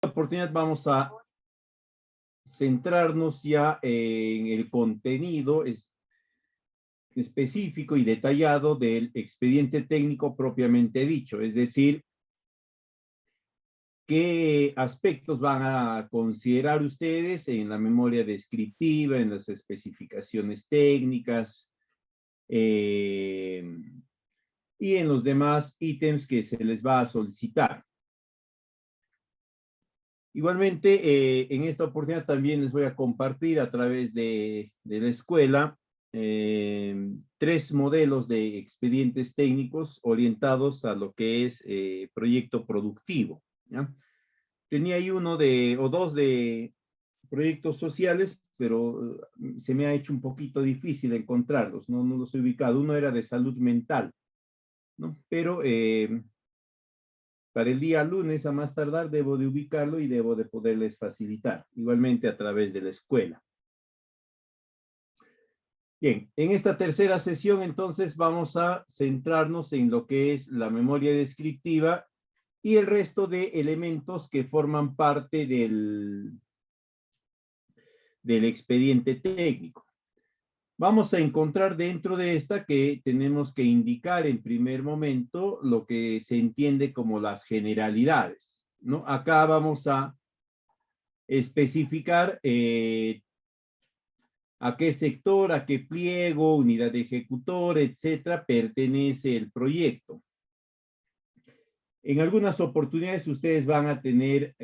Oportunidad vamos a centrarnos ya en el contenido específico y detallado del expediente técnico propiamente dicho, es decir, qué aspectos van a considerar ustedes en la memoria descriptiva, en las especificaciones técnicas y en los demás ítems que se les va a solicitar. Igualmente, en esta oportunidad también les voy a compartir a través de la escuela 3 modelos de expedientes técnicos orientados a lo que es proyecto productivo, ¿ya? Tenía ahí o dos de proyectos sociales, pero se me ha hecho un poquito difícil encontrarlos, no los he ubicado. Uno era de salud mental, ¿no? Pero para el día lunes a más tardar debo de ubicarlo y debo de poderles facilitar, igualmente a través de la escuela. Bien, en esta tercera sesión entonces vamos a centrarnos en lo que es la memoria descriptiva y el resto de elementos que forman parte del expediente técnico. Vamos a encontrar dentro de esta que tenemos que indicar en primer momento lo que se entiende como las generalidades, ¿no? Acá vamos a especificar a qué sector, a qué pliego, unidad de ejecutor, etcétera, pertenece el proyecto. En algunas oportunidades ustedes van a tener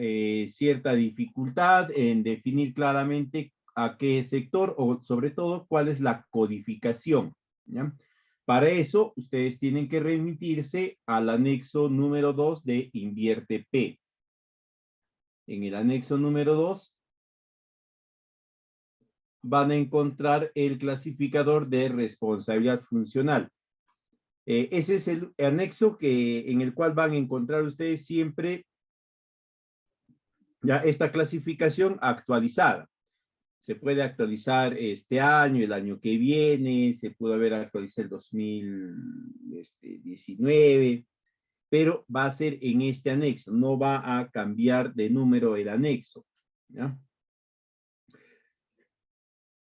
cierta dificultad en definir claramente a qué sector o sobre todo cuál es la codificación, ¿ya? Para eso ustedes tienen que remitirse al anexo número 2 de Invierte P. En el anexo número 2 van a encontrar el clasificador de responsabilidad funcional. Ese es el anexo en el cual van a encontrar ustedes siempre ya esta clasificación actualizada. Se puede actualizar este año, el año que viene, se pudo haber actualizado el 2019, pero va a ser en este anexo, no va a cambiar de número el anexo, ¿ya?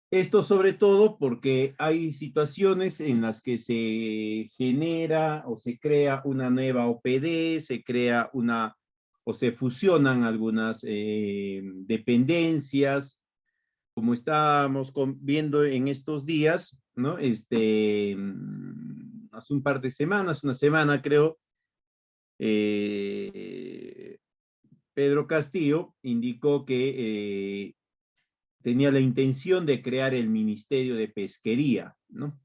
Esto sobre todo porque hay situaciones en las que se genera o se crea una nueva OPD, se crea o se fusionan algunas dependencias, como estábamos viendo en estos días, ¿no? Hace un par de semanas, una semana creo, Pedro Castillo indicó que tenía la intención de crear el Ministerio de Pesquería, ¿no?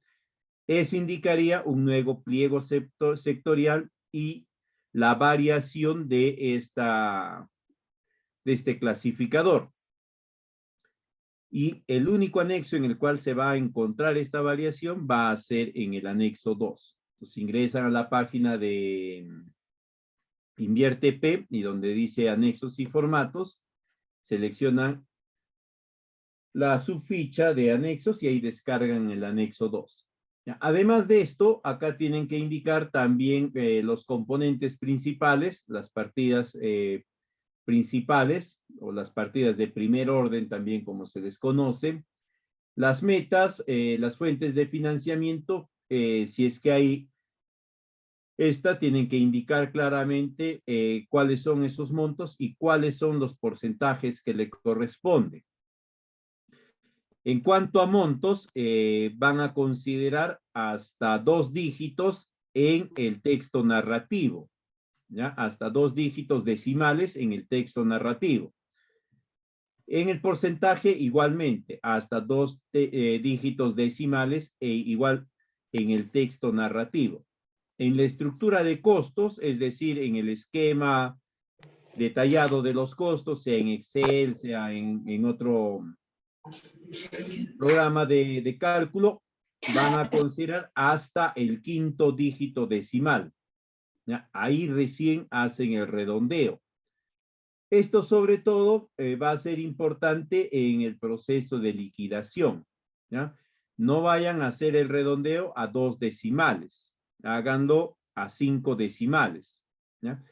Eso indicaría un nuevo pliego sectorial y la variación de este clasificador. Y el único anexo en el cual se va a encontrar esta variación va a ser en el anexo 2. Entonces ingresan a la página de Invierte P y donde dice anexos y formatos, seleccionan la subficha de anexos y ahí descargan el anexo 2. Además de esto, acá tienen que indicar también los componentes principales, las partidas principales o las partidas de primer orden también como se les conoce, las metas, las fuentes de financiamiento, si es que hay tienen que indicar claramente cuáles son esos montos y cuáles son los porcentajes que le corresponden. En cuanto a montos, van a considerar hasta 2 dígitos en el texto narrativo, ¿ya? Hasta 2 dígitos decimales en el texto narrativo. En el porcentaje, igualmente, hasta 2 dígitos decimales e igual en el texto narrativo. En la estructura de costos, es decir, en el esquema detallado de los costos, sea en Excel, sea en otro programa de cálculo, van a considerar hasta el 5º dígito decimal, ¿ya? Ahí recién hacen el redondeo. Esto sobre todo va a ser importante en el proceso de liquidación, ¿ya? No vayan a hacer el redondeo a 2 decimales, háganlo a 5 decimales, ¿ya?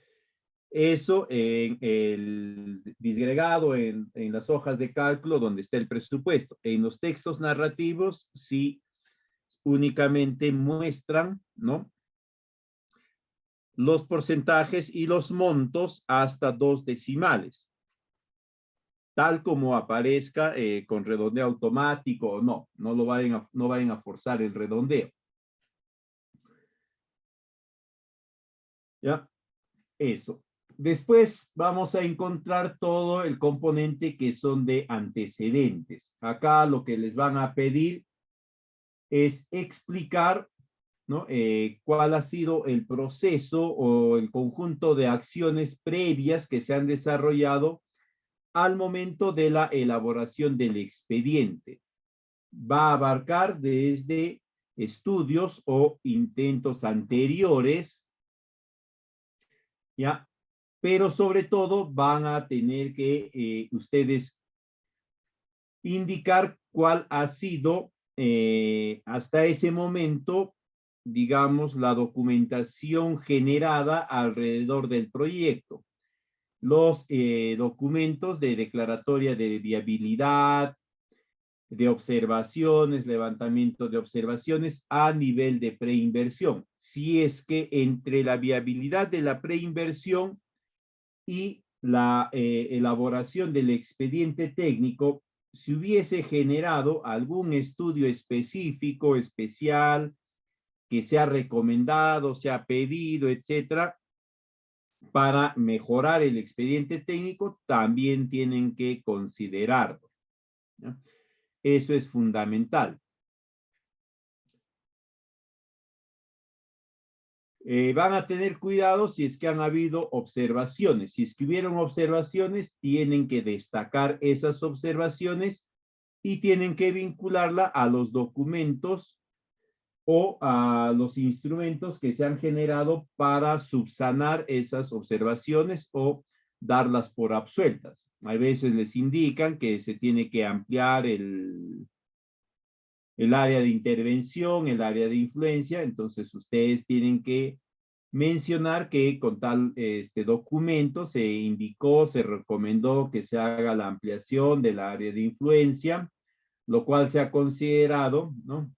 Eso en el disgregado, en las hojas de cálculo donde está el presupuesto. En los textos narrativos sí únicamente muestran, ¿no?, los porcentajes y los montos hasta 2 decimales, tal como aparezca con redondeo automático o no. No vayan a forzar el redondeo. ¿Ya? Eso. Después vamos a encontrar todo el componente que son de antecedentes. Acá lo que les van a pedir es explicar, ¿no?, cuál ha sido el proceso o el conjunto de acciones previas que se han desarrollado al momento de la elaboración del expediente. Va a abarcar desde estudios o intentos anteriores, ¿ya? Pero sobre todo van a tener que ustedes indicar cuál ha sido hasta ese momento, digamos, la documentación generada alrededor del proyecto. Los documentos de declaratoria de viabilidad, de observaciones, levantamiento de observaciones a nivel de preinversión. Si es que entre la viabilidad de la preinversión y la elaboración del expediente técnico, si hubiese generado algún estudio específico, especial, que se ha recomendado, se ha pedido, etcétera, para mejorar el expediente técnico, también tienen que considerarlo, ¿no? Eso es fundamental. Van a tener cuidado si es que han habido observaciones. Si es que hubieron observaciones, tienen que destacar esas observaciones y tienen que vincularla a los documentos o a los instrumentos que se han generado para subsanar esas observaciones o darlas por absueltas. A veces les indican que se tiene que ampliar el área de intervención, el área de influencia, entonces ustedes tienen que mencionar que con tal documento se indicó, se recomendó que se haga la ampliación del área de influencia, lo cual se ha considerado, ¿no?,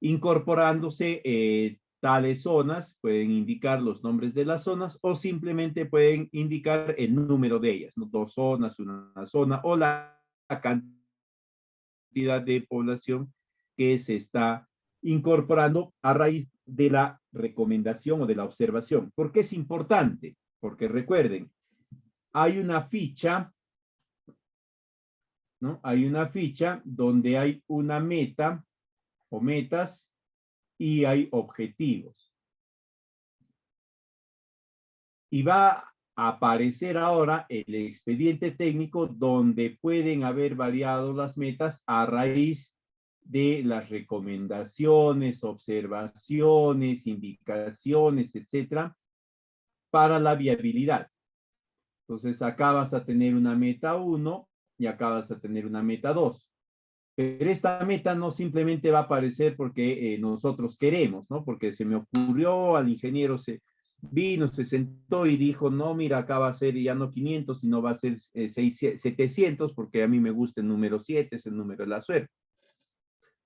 incorporándose tales zonas. Pueden indicar los nombres de las zonas o simplemente pueden indicar el número de ellas, ¿no? 2 zonas, una zona o la cantidad de población que se está incorporando a raíz de la recomendación o de la observación. ¿Por qué es importante? Porque recuerden, hay una ficha, ¿no? Hay una ficha donde hay una meta o metas y hay objetivos. Y va a aparecer ahora el expediente técnico donde pueden haber variado las metas a raíz de las recomendaciones, observaciones, indicaciones, etcétera, para la viabilidad. Entonces, acá vas a tener una meta 1 y acá vas a tener una meta 2. Pero esta meta no simplemente va a aparecer porque nosotros queremos, ¿no? Porque se me ocurrió, al ingeniero se vino, se sentó y dijo, no, mira, acá va a ser ya no 500, sino va a ser 700, porque a mí me gusta el número 7, es el número de la suerte.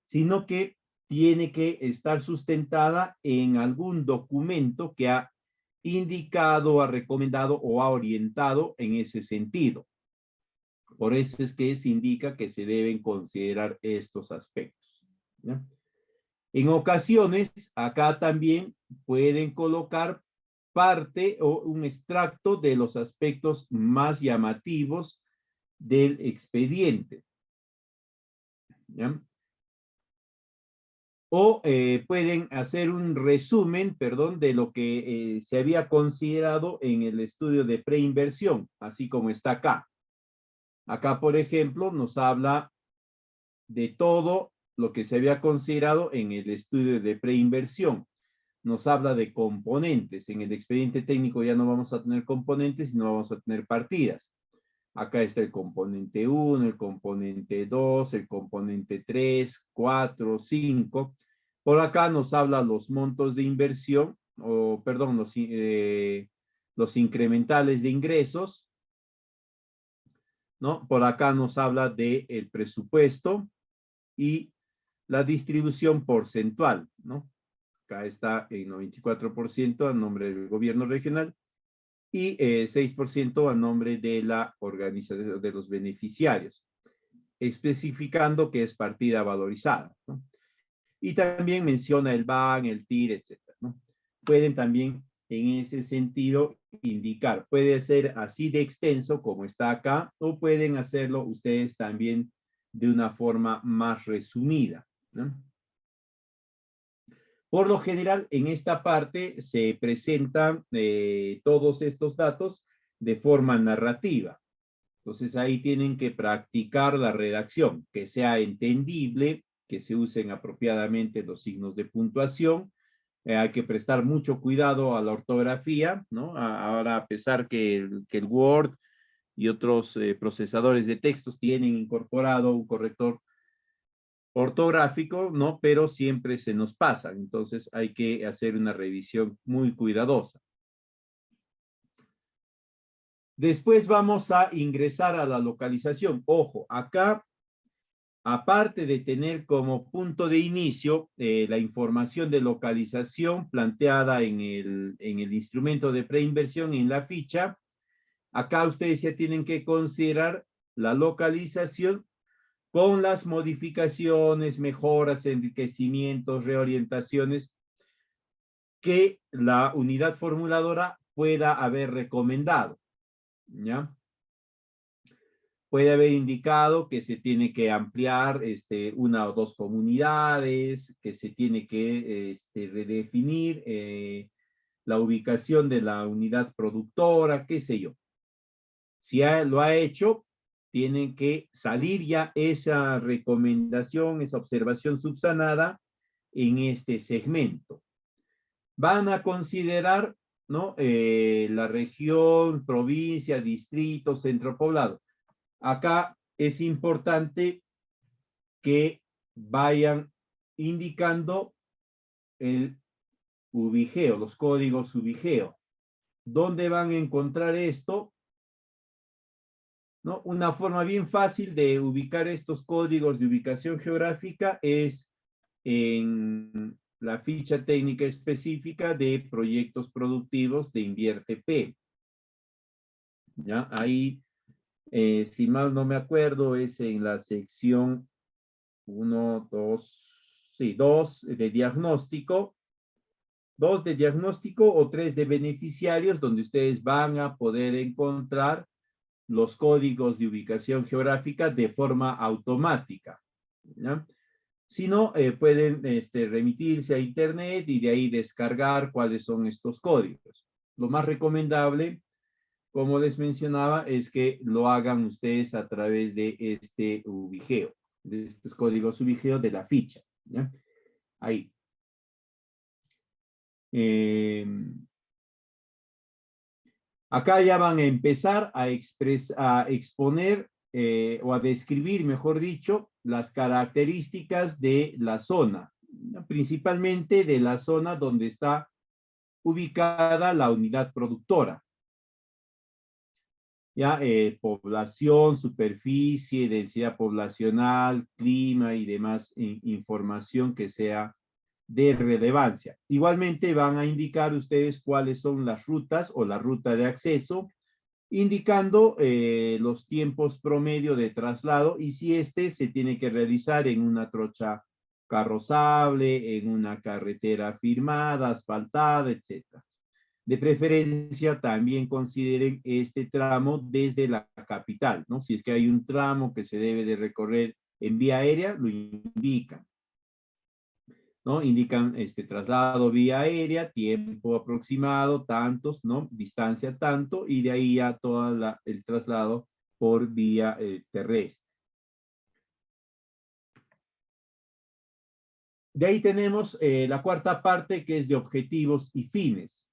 Sino que tiene que estar sustentada en algún documento que ha indicado, ha recomendado o ha orientado en ese sentido. Por eso es que se indica que se deben considerar estos aspectos, ¿ya? En ocasiones, acá también pueden colocar parte o un extracto de los aspectos más llamativos del expediente, ¿ya? O pueden hacer un resumen, perdón, de lo que se había considerado en el estudio de preinversión, así como está acá. Acá, por ejemplo, nos habla de todo lo que se había considerado en el estudio de preinversión. Nos habla de componentes. En el expediente técnico ya no vamos a tener componentes, sino vamos a tener partidas. Acá está el componente 1, el componente 2, el componente 3, 4, 5. Por acá nos habla los montos de inversión, o perdón, los incrementales de ingresos, ¿no? Por acá nos habla del presupuesto y la distribución porcentual, ¿no? Acá está en 94% a nombre del gobierno regional y 6% a nombre de la organización de los beneficiarios, especificando que es partida valorizada, ¿no? Y también menciona el BAN, el TIR, etcétera, ¿no? Pueden también en ese sentido indicar, puede ser así de extenso como está acá, o pueden hacerlo ustedes también de una forma más resumida, ¿no? Por lo general, en esta parte se presentan todos estos datos de forma narrativa. Entonces ahí tienen que practicar la redacción, que sea entendible, que se usen apropiadamente los signos de puntuación. Hay que prestar mucho cuidado a la ortografía, ¿no? Ahora, a pesar que el Word y otros procesadores de textos tienen incorporado un corrector ortográfico, ¿no? Pero siempre se nos pasa, entonces hay que hacer una revisión muy cuidadosa. Después vamos a ingresar a la localización. Ojo, acá, aparte de tener como punto de inicio la información de localización planteada en el instrumento de preinversión en la ficha, acá ustedes ya tienen que considerar la localización con las modificaciones, mejoras, enriquecimientos, reorientaciones que la unidad formuladora pueda haber recomendado, ¿ya? Puede haber indicado que se tiene que ampliar una o dos comunidades, que se tiene que redefinir la ubicación de la unidad productora, qué sé yo. Si lo ha hecho, tienen que salir ya esa recomendación, esa observación subsanada en este segmento. Van a considerar, ¿no? La región, provincia, distrito, centro poblado. Acá es importante que vayan indicando el ubigeo, los códigos ubigeo. ¿Dónde van a encontrar esto? ¿No? Una forma bien fácil de ubicar estos códigos de ubicación geográfica es en la ficha técnica específica de proyectos productivos de Invierte P. ¿Ya? Ahí, si mal no me acuerdo, es en la sección 1, 2, sí, 2 de diagnóstico, 2 de diagnóstico o 3 de beneficiarios, donde ustedes van a poder encontrar los códigos de ubicación geográfica de forma automática, ¿ya? Si no, pueden remitirse a internet y de ahí descargar cuáles son estos códigos. Lo más recomendable, como les mencionaba, es que lo hagan ustedes a través de este ubigeo, de estos códigos ubigeo de la ficha, ¿ya? Ahí. Acá ya van a empezar a exponer o a describir, mejor dicho, las características de la zona, principalmente de la zona donde está ubicada la unidad productora. Ya, población, superficie, densidad poblacional, clima y demás información que sea de relevancia. Igualmente van a indicar ustedes cuáles son las rutas o la ruta de acceso, indicando los tiempos promedio de traslado y si se tiene que realizar en una trocha carrozable, en una carretera firmada, asfaltada, etc. De preferencia, también consideren este tramo desde la capital, ¿no? Si es que hay un tramo que se debe de recorrer en vía aérea, lo indican, ¿no? Indican traslado vía aérea, tiempo aproximado, tantos, ¿no? Distancia tanto, y de ahí ya todo el traslado por vía terrestre. De ahí tenemos la cuarta parte, que es de objetivos y fines.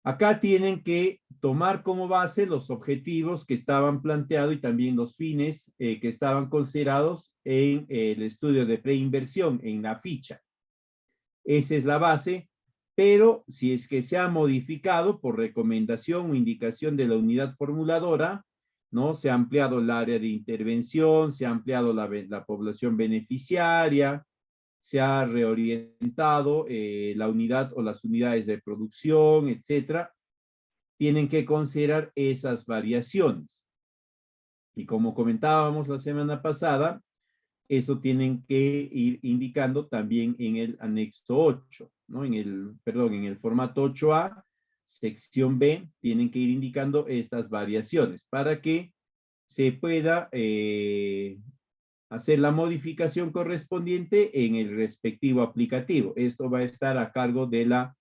Acá tienen que tomar como base los objetivos que estaban planteados y también los fines que estaban considerados en el estudio de preinversión, en la ficha. Esa es la base pero si es que se ha modificado por recomendación o indicación de la unidad formuladora, ¿no? Se ha ampliado el área de intervención, se ha ampliado la población beneficiaria, se ha reorientado la unidad o las unidades de producción, etcétera, tienen que considerar esas variaciones. Y como comentábamos la semana pasada, eso tienen que ir indicando también en el anexo 8, ¿no? En el formato 8A, sección B, tienen que ir indicando estas variaciones para que se pueda hacer la modificación correspondiente en el respectivo aplicativo. Esto va a estar a cargo de la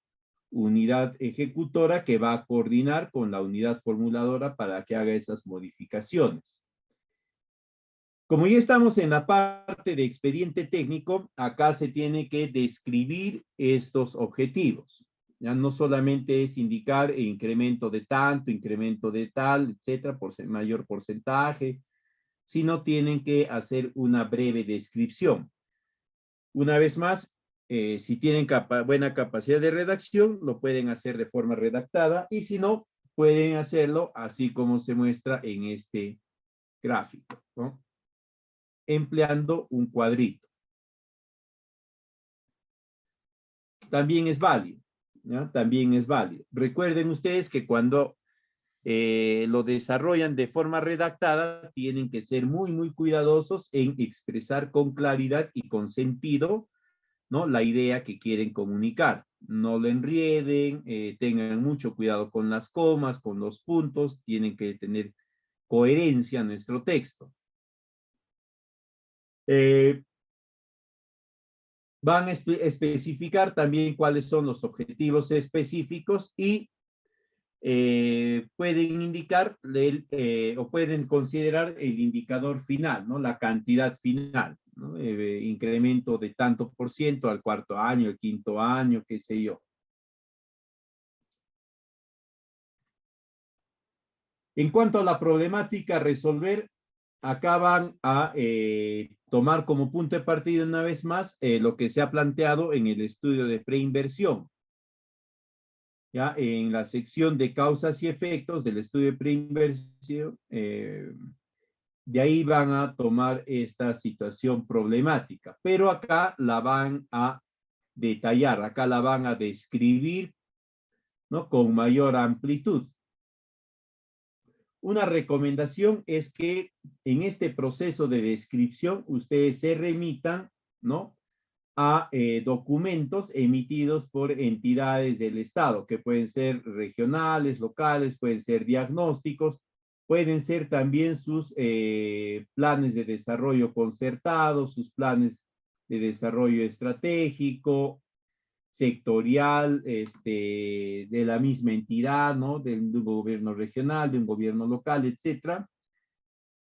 unidad ejecutora que va a coordinar con la unidad formuladora para que haga esas modificaciones. Como ya estamos en la parte de expediente técnico, acá se tiene que describir estos objetivos. Ya no solamente es indicar incremento de tanto, incremento de tal, etcétera, por mayor porcentaje, sino tienen que hacer una breve descripción. Una vez más, si tienen buena capacidad de redacción, lo pueden hacer de forma redactada y si no, pueden hacerlo así como se muestra en este gráfico, ¿no? Empleando un cuadrito. También es válido, ¿ya? También es válido. Recuerden ustedes que cuando lo desarrollan de forma redactada, tienen que ser muy, muy cuidadosos en expresar con claridad y con sentido, ¿no? La idea que quieren comunicar. No lo enrieden, tengan mucho cuidado con las comas, con los puntos, tienen que tener coherencia en nuestro texto. Van a especificar también cuáles son los objetivos específicos y pueden indicar o pueden considerar el indicador final, ¿no? La cantidad final, ¿no? Incremento de tanto por ciento al cuarto año, el quinto año, qué sé yo. En cuanto a la problemática a resolver, acá van a tomar como punto de partida una vez más lo que se ha planteado en el estudio de preinversión. Ya en la sección de causas y efectos del estudio de preinversión, de ahí van a tomar esta situación problemática, pero acá la van a detallar, acá la van a describir, ¿no? Con mayor amplitud. Una recomendación es que en este proceso de descripción ustedes se remitan, ¿no? A documentos emitidos por entidades del Estado, que pueden ser regionales, locales, pueden ser diagnósticos, pueden ser también sus planes de desarrollo concertado, sus planes de desarrollo estratégico, sectorial, de la misma entidad, ¿no? De un gobierno regional, de un gobierno local, etcétera.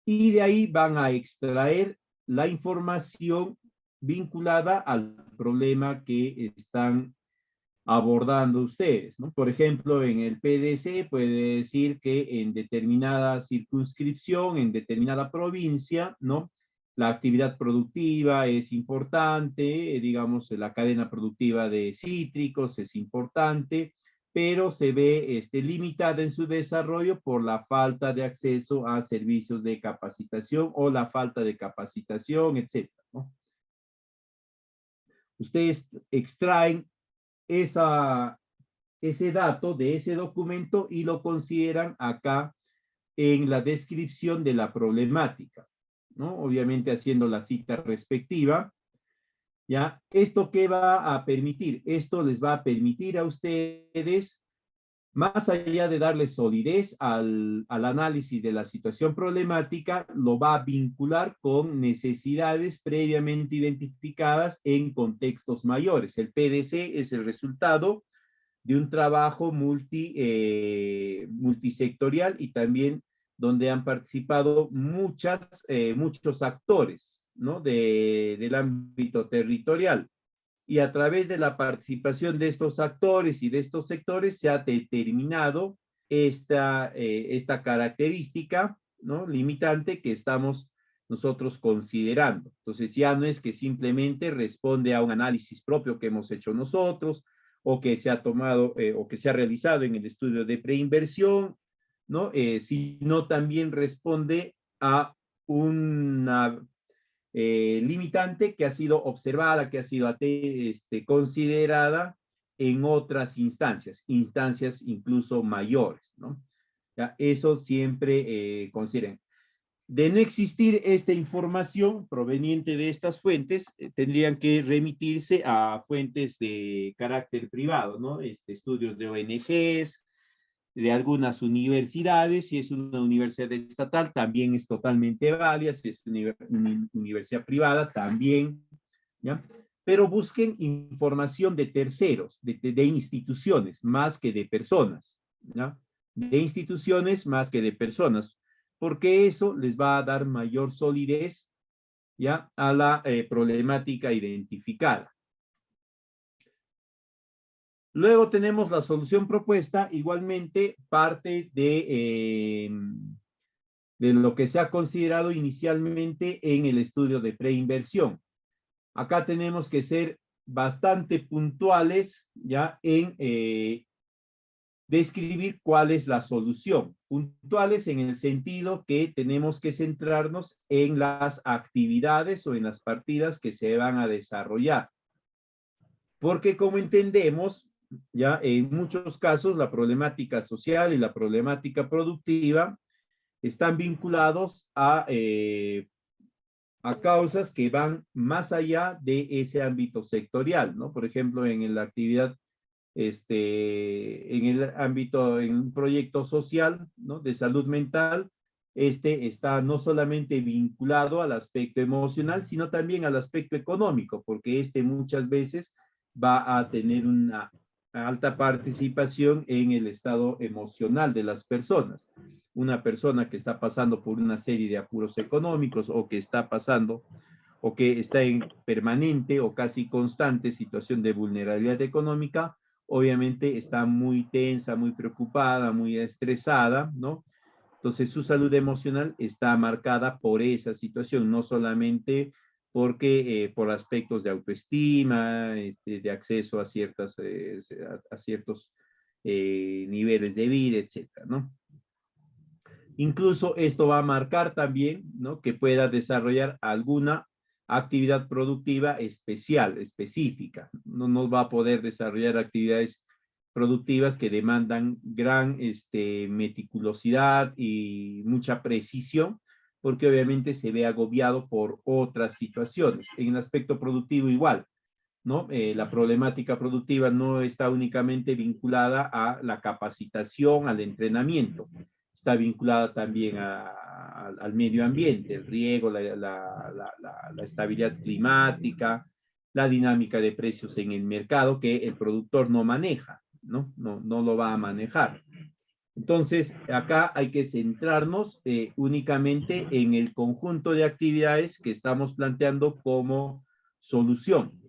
Y de ahí van a extraer la información vinculada al problema que están abordando ustedes, ¿no? Por ejemplo, en el PDC puede decir que en determinada circunscripción, en determinada provincia, ¿no? La actividad productiva es importante, digamos, la cadena productiva de cítricos es importante, pero se ve limitada en su desarrollo por la falta de acceso a servicios de capacitación o la falta de capacitación, etcétera, ¿no? Ustedes extraen ese dato de ese documento y lo consideran acá en la descripción de la problemática, ¿no? Obviamente haciendo la cita respectiva, ¿ya? ¿Esto qué va a permitir? Esto les va a permitir a ustedes, más allá de darle solidez al análisis de la situación problemática, lo va a vincular con necesidades previamente identificadas en contextos mayores. El PDC es el resultado de un trabajo multisectorial y también donde han participado muchos actores, ¿no? Del ámbito territorial. Y a través de la participación de estos actores y de estos sectores se ha determinado esta característica, ¿no? Limitante que estamos nosotros considerando. Entonces ya no es que simplemente responde a un análisis propio que hemos hecho nosotros o que se ha tomado o que se ha realizado en el estudio de preinversión, ¿no? Sino también responde a una limitante que ha sido observada, que ha sido considerada en otras instancias incluso mayores, ¿no? ¿Ya? Eso siempre consideren. De no existir esta información proveniente de estas fuentes, tendrían que remitirse a fuentes de carácter privado, ¿no? Estudios de ONGs, de algunas universidades. Si es una universidad estatal, también es totalmente válida. Si es una universidad privada, también, ¿ya? Pero busquen información de terceros, de instituciones, más que de personas, ¿ya? De instituciones más que de personas, porque eso les va a dar mayor solidez, ¿ya? A la problemática identificada. Luego tenemos la solución propuesta, igualmente parte de lo que se ha considerado inicialmente en el estudio de preinversión. Acá tenemos que ser bastante puntuales ya en describir cuál es la solución. Puntuales en el sentido que tenemos que centrarnos en las actividades o en las partidas que se van a desarrollar. Porque como entendemos, ya en muchos casos la problemática social y la problemática productiva están vinculados a causas que van más allá de ese ámbito sectorial, ¿no? Por ejemplo, en la actividad, en el ámbito, en un proyecto social, ¿no? De salud mental, está no solamente vinculado al aspecto emocional, sino también al aspecto económico, porque muchas veces va a tener una alta participación en el estado emocional de las personas. Una persona que está pasando por una serie de apuros económicos o que está pasando o que está en permanente o casi constante situación de vulnerabilidad económica, obviamente está muy tensa, muy preocupada, muy estresada, ¿no? Entonces su salud emocional está marcada por esa situación, no solamente porque por aspectos de autoestima, de acceso a ciertos niveles de vida, etcétera, ¿no? Incluso esto va a marcar también, ¿no? Que pueda desarrollar alguna actividad productiva especial, específica. No va a poder desarrollar actividades productivas que demandan gran meticulosidad y mucha precisión, porque obviamente se ve agobiado por otras situaciones. En el aspecto productivo igual, ¿no? La problemática productiva no está únicamente vinculada a la capacitación, al entrenamiento, está vinculada también al medio ambiente, el riego, la estabilidad climática, la dinámica de precios en el mercado que el productor no maneja, ¿no? No lo va a manejar. Entonces, acá hay que centrarnos únicamente en el conjunto de actividades que estamos planteando como solución,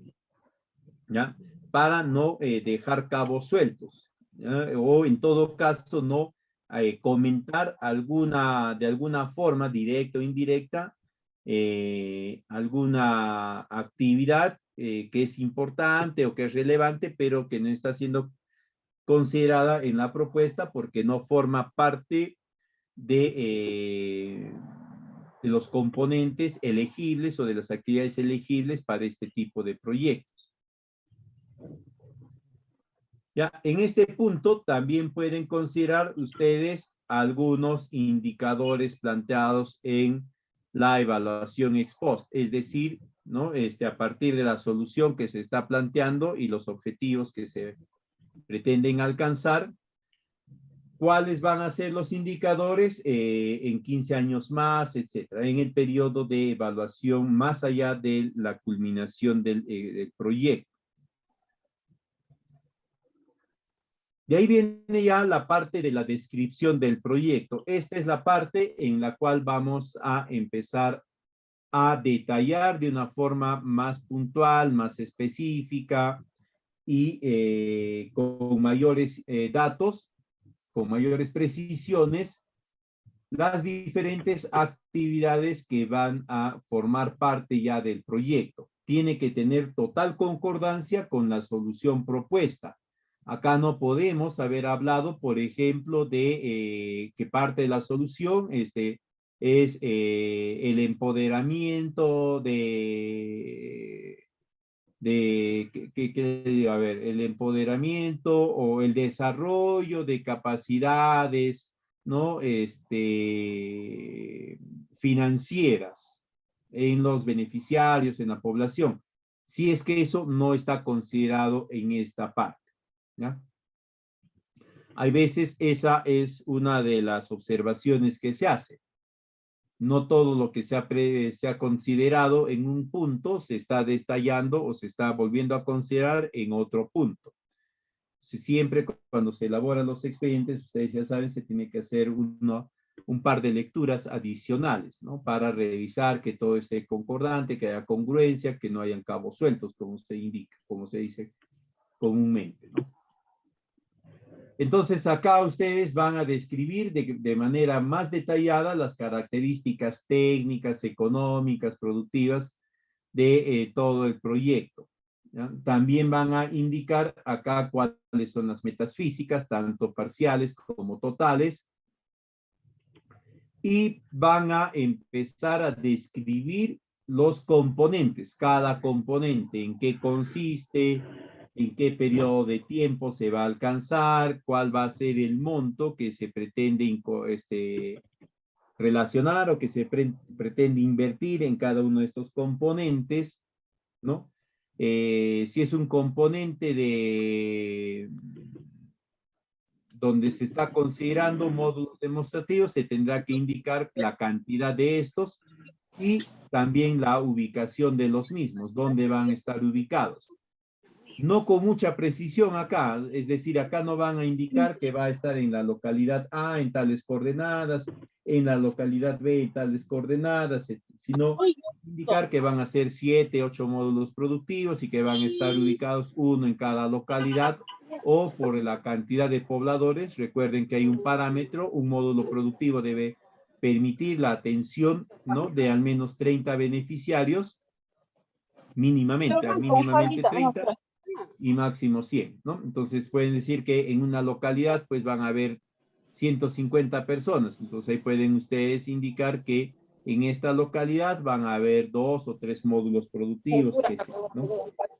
¿ya? Para no dejar cabos sueltos, ¿ya? O en todo caso no comentar de alguna forma, directa o indirecta, alguna actividad que es importante o que es relevante, pero que no está siendo considerada en la propuesta porque no forma parte de los componentes elegibles o de las actividades elegibles para este tipo de proyectos. Ya, en este punto también pueden considerar ustedes algunos indicadores planteados en la evaluación ex post, es decir, ¿no? A partir de la solución que se está planteando y los objetivos que se pretenden alcanzar, ¿cuáles van a ser los indicadores en 15 años más, etcétera? En el periodo de evaluación más allá de la culminación del proyecto. De ahí viene ya la parte de la descripción del proyecto. Esta es la parte en la cual vamos a empezar a detallar de una forma más puntual, más específica y con mayores datos, con mayores precisiones, las diferentes actividades que van a formar parte ya del proyecto. tiene que tener total concordancia con la solución propuesta. Acá no podemos haber hablado, por ejemplo, de que parte de la solución es el empoderamiento a ver, el empoderamiento o el desarrollo de capacidades, ¿no? Financieras en los beneficiarios, en la población. Si es que eso no está considerado en esta parte, ¿ya? Hay veces esa es una de las observaciones que se hace. No todo lo que se ha considerado en un punto se está detallando o se está volviendo a considerar en otro punto. Siempre cuando se elaboran los expedientes, ustedes ya saben, se tiene que hacer un par de lecturas adicionales, ¿no? Para revisar que todo esté concordante, que haya congruencia, que no hayan cabos sueltos, como se indica, como se dice comúnmente, ¿no? Entonces, acá ustedes van a describir de manera más detallada las características técnicas, económicas, productivas de todo el proyecto, ¿ya? También van a indicar acá cuáles son las metas físicas, tanto parciales como totales, y van a empezar a describir los componentes, cada componente, en qué consiste, en qué periodo de tiempo se va a alcanzar, cuál va a ser el monto que se pretende relacionar o que se pretende invertir en cada uno de estos componentes, ¿no? Si es un componente donde se está considerando módulos demostrativos, se tendrá que indicar la cantidad de estos y también la ubicación de los mismos, dónde van a estar ubicados. No con mucha precisión acá, es decir, acá no van a indicar que va a estar en la localidad A en tales coordenadas, en la localidad B en tales coordenadas, sino indicar que van a ser 7, 8 módulos productivos y que van a estar ubicados uno en cada localidad o por la cantidad de pobladores. Recuerden que hay un parámetro, un módulo productivo debe permitir la atención, ¿no?, de al menos 30 beneficiarios, mínimamente 30 y máximo 100, ¿no? Entonces pueden decir que en una localidad pues van a haber 150 personas, entonces ahí pueden ustedes indicar que en esta localidad van a haber 2 o 3 módulos productivos, que sí, ¿no?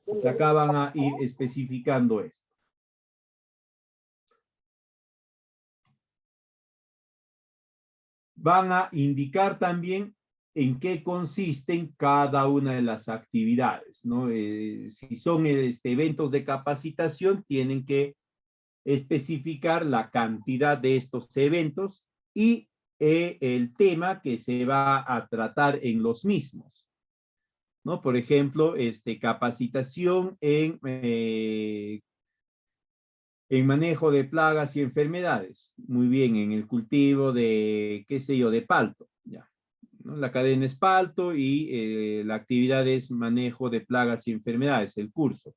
Pues acá van a ir especificando esto. Van a indicar también en qué consisten cada una de las actividades, ¿no? Si son eventos de capacitación, tienen que especificar la cantidad de estos eventos y el tema que se va a tratar en los mismos, ¿no? Por ejemplo, capacitación en manejo de plagas y enfermedades. Muy bien, en el cultivo de, qué sé yo, de palto, ya, ¿no? La cadena es palto y la actividad es manejo de plagas y enfermedades, el curso.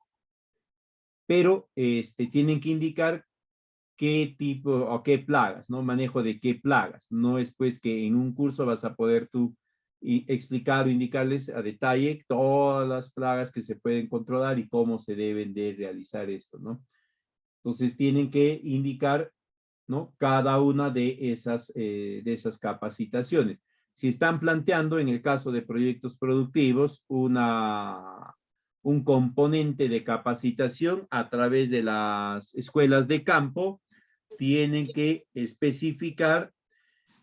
Pero tienen que indicar qué tipo o qué plagas, ¿no? Manejo de qué plagas. No es pues que en un curso vas a poder tú explicar o indicarles a detalle todas las plagas que se pueden controlar y cómo se deben de realizar esto, ¿no? Entonces tienen que indicar, ¿no?, cada una de esas capacitaciones. Si están planteando, en el caso de proyectos productivos, un componente de capacitación a través de las escuelas de campo, tienen que especificar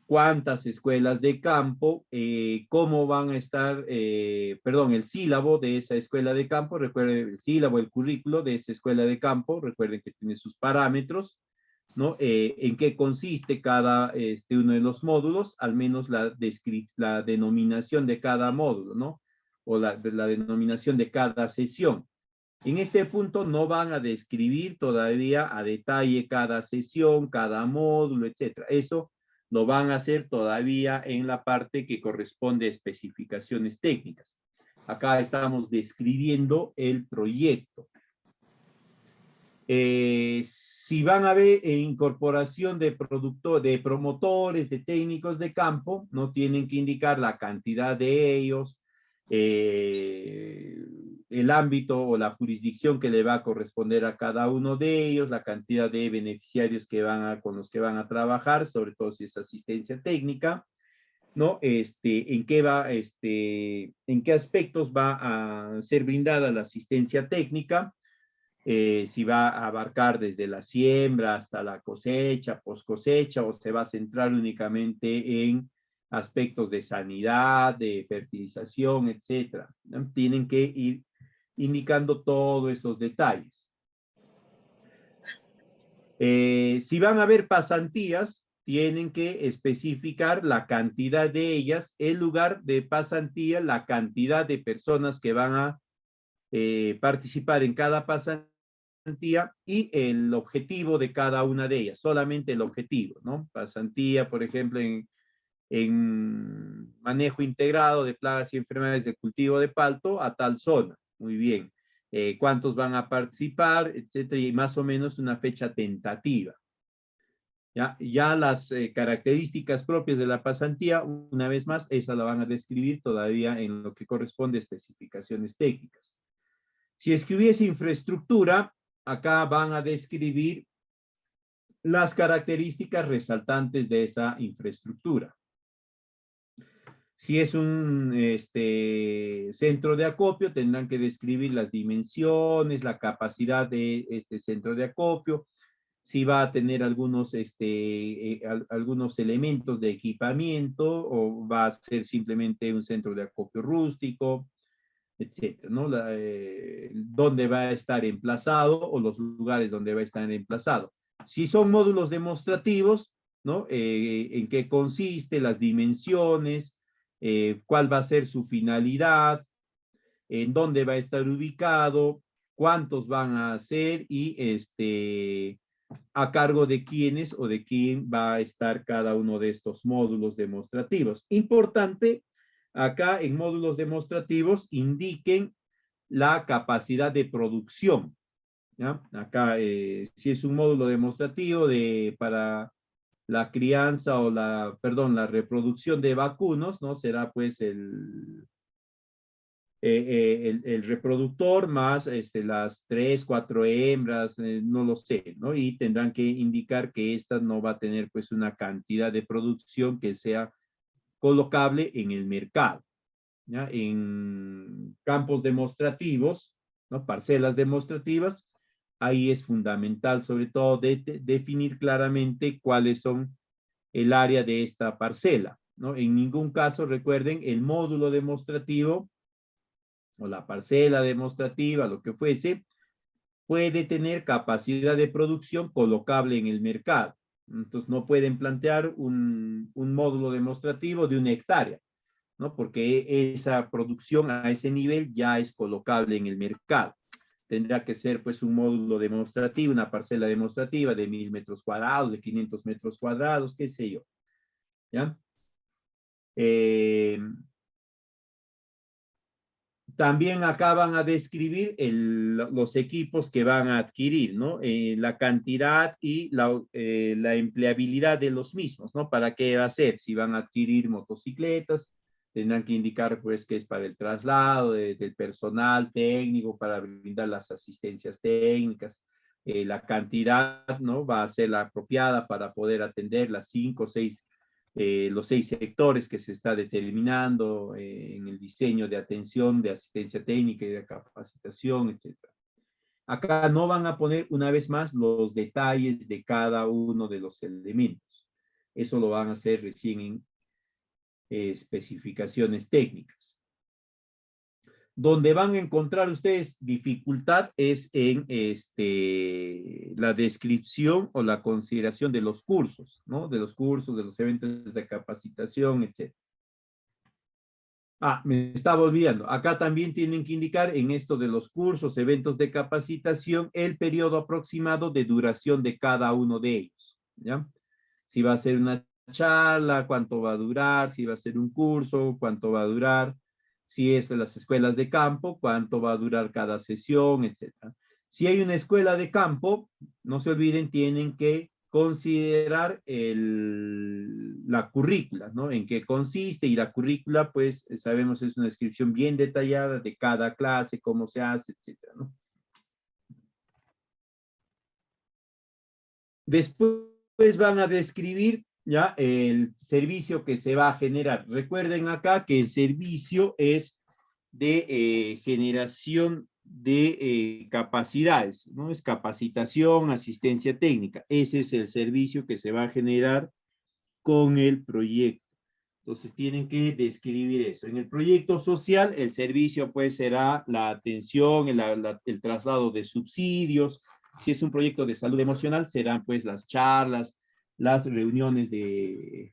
cuántas escuelas de campo, cómo van a estar, el sílabo de esa escuela de campo. Recuerden, el sílabo, el currículo de esa escuela de campo, recuerden que tiene sus parámetros, ¿no? En qué consiste cada uno de los módulos, al menos la denominación de cada módulo, ¿no? O la denominación de cada sesión. En este punto no van a describir todavía a detalle cada sesión, cada módulo, etcétera. Eso lo van a hacer todavía en la parte que corresponde a especificaciones técnicas. Acá estamos describiendo el proyecto. Si van a ver incorporación de promotores, de técnicos de campo, no tienen que indicar la cantidad de ellos, el ámbito o la jurisdicción que le va a corresponder a cada uno de ellos, la cantidad de beneficiarios que con los que van a trabajar, sobre todo si es asistencia técnica, ¿no? En qué aspectos va a ser brindada la asistencia técnica, si va a abarcar desde la siembra hasta la cosecha, post cosecha, o se va a centrar únicamente en aspectos de sanidad, de fertilización, etcétera. ¿No? Tienen que ir indicando todos esos detalles. Si van a haber pasantías, tienen que especificar la cantidad de ellas, el lugar de pasantía, la cantidad de personas que van a participar en cada pasantía y el objetivo de cada una de ellas, solamente el objetivo, ¿no? Pasantía, por ejemplo, en manejo integrado de plagas y enfermedades de cultivo de palto a tal zona. Muy bien. Cuántos van a participar, etcétera, y más o menos una fecha tentativa. Ya las características propias de la pasantía, una vez más, esa la van a describir todavía en lo que corresponde a especificaciones técnicas. Si es que hubiese infraestructura, acá van a describir las características resaltantes de esa infraestructura. Si es un centro de acopio, tendrán que describir las dimensiones, la capacidad de este centro de acopio, si va a tener algunos elementos de equipamiento o va a ser simplemente un centro de acopio rústico, etcétera, ¿no? Dónde va a estar emplazado o los lugares donde va a estar emplazado. Si son módulos demostrativos, ¿no? En qué consiste, las dimensiones, cuál va a ser su finalidad, en dónde va a estar ubicado, cuántos van a ser y a cargo de quiénes o de quién va a estar cada uno de estos módulos demostrativos. Importante, acá en módulos demostrativos indiquen la capacidad de producción. ¿Ya? Acá, si es un módulo demostrativo para la crianza o la reproducción de vacunos, ¿no? Será pues el reproductor más las 3, 4 hembras, no lo sé, ¿no? Y tendrán que indicar que esta no va a tener pues una cantidad de producción que sea colocable en el mercado, ¿ya? En campos demostrativos, ¿no? Parcelas demostrativas, ahí es fundamental sobre todo definir claramente cuáles son el área de esta parcela, ¿no? En ningún caso, recuerden, el módulo demostrativo o la parcela demostrativa, lo que fuese, puede tener capacidad de producción colocable en el mercado. Entonces, no pueden plantear un módulo demostrativo de 1 hectárea, ¿no? Porque esa producción a ese nivel ya es colocable en el mercado. Tendrá que ser, pues, un módulo demostrativo, una parcela demostrativa de 1000 metros cuadrados, de 500 metros cuadrados, qué sé yo. ¿Ya? También acá van a describir los equipos que van a adquirir, ¿no? La cantidad y la empleabilidad de los mismos, ¿no? ¿Para qué va a ser? Si van a adquirir motocicletas, tendrán que indicar, pues, que es para el traslado del personal técnico, para brindar las asistencias técnicas. La cantidad, ¿no? Va a ser la apropiada para poder atender las 5 o 6 los 6 sectores que se está determinando en el diseño de atención, de asistencia técnica y de capacitación, etc. Acá no van a poner una vez más los detalles de cada uno de los elementos. Eso lo van a hacer recién en especificaciones técnicas. Donde van a encontrar ustedes dificultad es en la descripción o la consideración de los cursos, ¿no? De los cursos, de los eventos de capacitación, etc. Me estaba olvidando. Acá también tienen que indicar en esto de los cursos, eventos de capacitación, el periodo aproximado de duración de cada uno de ellos, ¿ya? Si va a ser una charla, cuánto va a durar, si va a ser un curso, cuánto va a durar, si es de las escuelas de campo, cuánto va a durar cada sesión, etc. Si hay una escuela de campo, no se olviden, tienen que considerar la currícula, ¿no? En qué consiste, y la currícula, pues, sabemos, es una descripción bien detallada de cada clase, cómo se hace, etcétera, ¿no? Después van a describir ya el servicio que se va a generar. Recuerden acá que el servicio es de generación de capacidades, ¿no? Es capacitación, asistencia técnica. Ese es el servicio que se va a generar con el proyecto. Entonces tienen que describir eso. En el proyecto social, el servicio pues será la atención, el traslado de subsidios. Si es un proyecto de salud emocional, serán pues las charlas, las reuniones de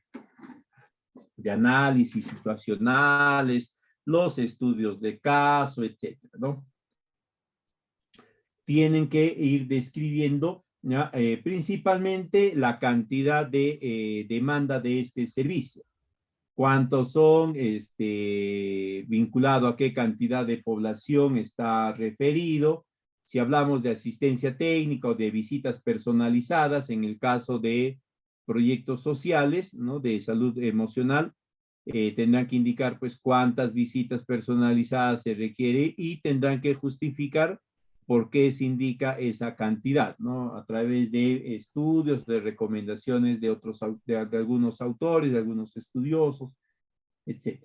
análisis situacionales, los estudios de caso, etcétera, ¿no? Tienen que ir describiendo ¿ya? Principalmente la cantidad de demanda de este servicio. ¿Cuántos son? Vinculado a qué cantidad de población está referido. Si hablamos de asistencia técnica o de visitas personalizadas, en el caso de proyectos sociales, ¿no? De salud emocional, tendrán que indicar pues cuántas visitas personalizadas se requiere y tendrán que justificar por qué se indica esa cantidad, ¿no? A través de estudios, de recomendaciones de otros, de algunos autores, de algunos estudiosos, etc.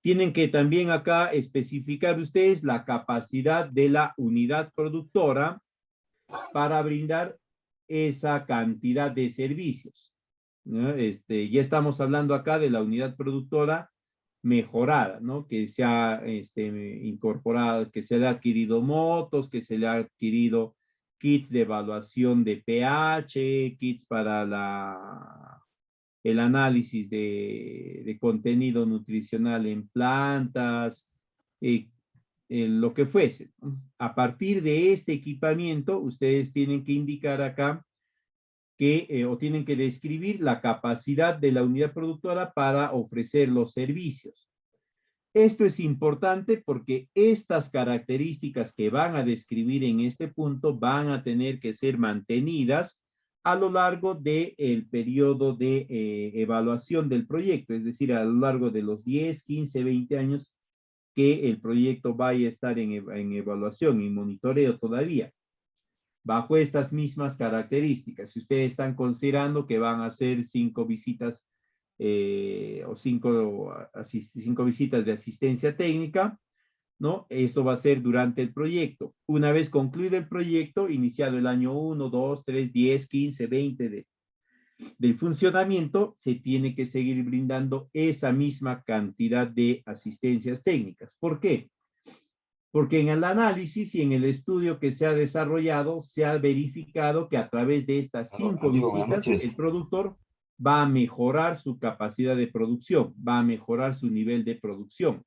Tienen que también acá especificar ustedes la capacidad de la unidad productora para brindar esa cantidad de servicios, ¿no? Ya estamos hablando acá de la unidad productora mejorada, ¿no? Que se ha incorporado, que se le ha adquirido motos, que se le ha adquirido kits de evaluación de pH, kits para el análisis de contenido nutricional en plantas, lo que fuese. A partir de este equipamiento, ustedes tienen que indicar acá que, o tienen que describir la capacidad de la unidad productora para ofrecer los servicios. Esto es importante porque estas características que van a describir en este punto van a tener que ser mantenidas a lo largo del periodo de evaluación del proyecto, es decir, a lo largo de los 10, 15, 20 años que el proyecto vaya a estar en evaluación y monitoreo todavía. Bajo estas mismas características, si ustedes están considerando que van a hacer 5 visitas o 5 visitas de asistencia técnica, ¿no? Esto va a ser durante el proyecto. Una vez concluido el proyecto, iniciado el año 1, 2, 3, 10, 15, 20 del funcionamiento, se tiene que seguir brindando esa misma cantidad de asistencias técnicas. ¿Por qué? Porque en el análisis y en el estudio que se ha desarrollado, se ha verificado que a través de estas 5 visitas, el productor va a mejorar su capacidad de producción, va a mejorar su nivel de producción.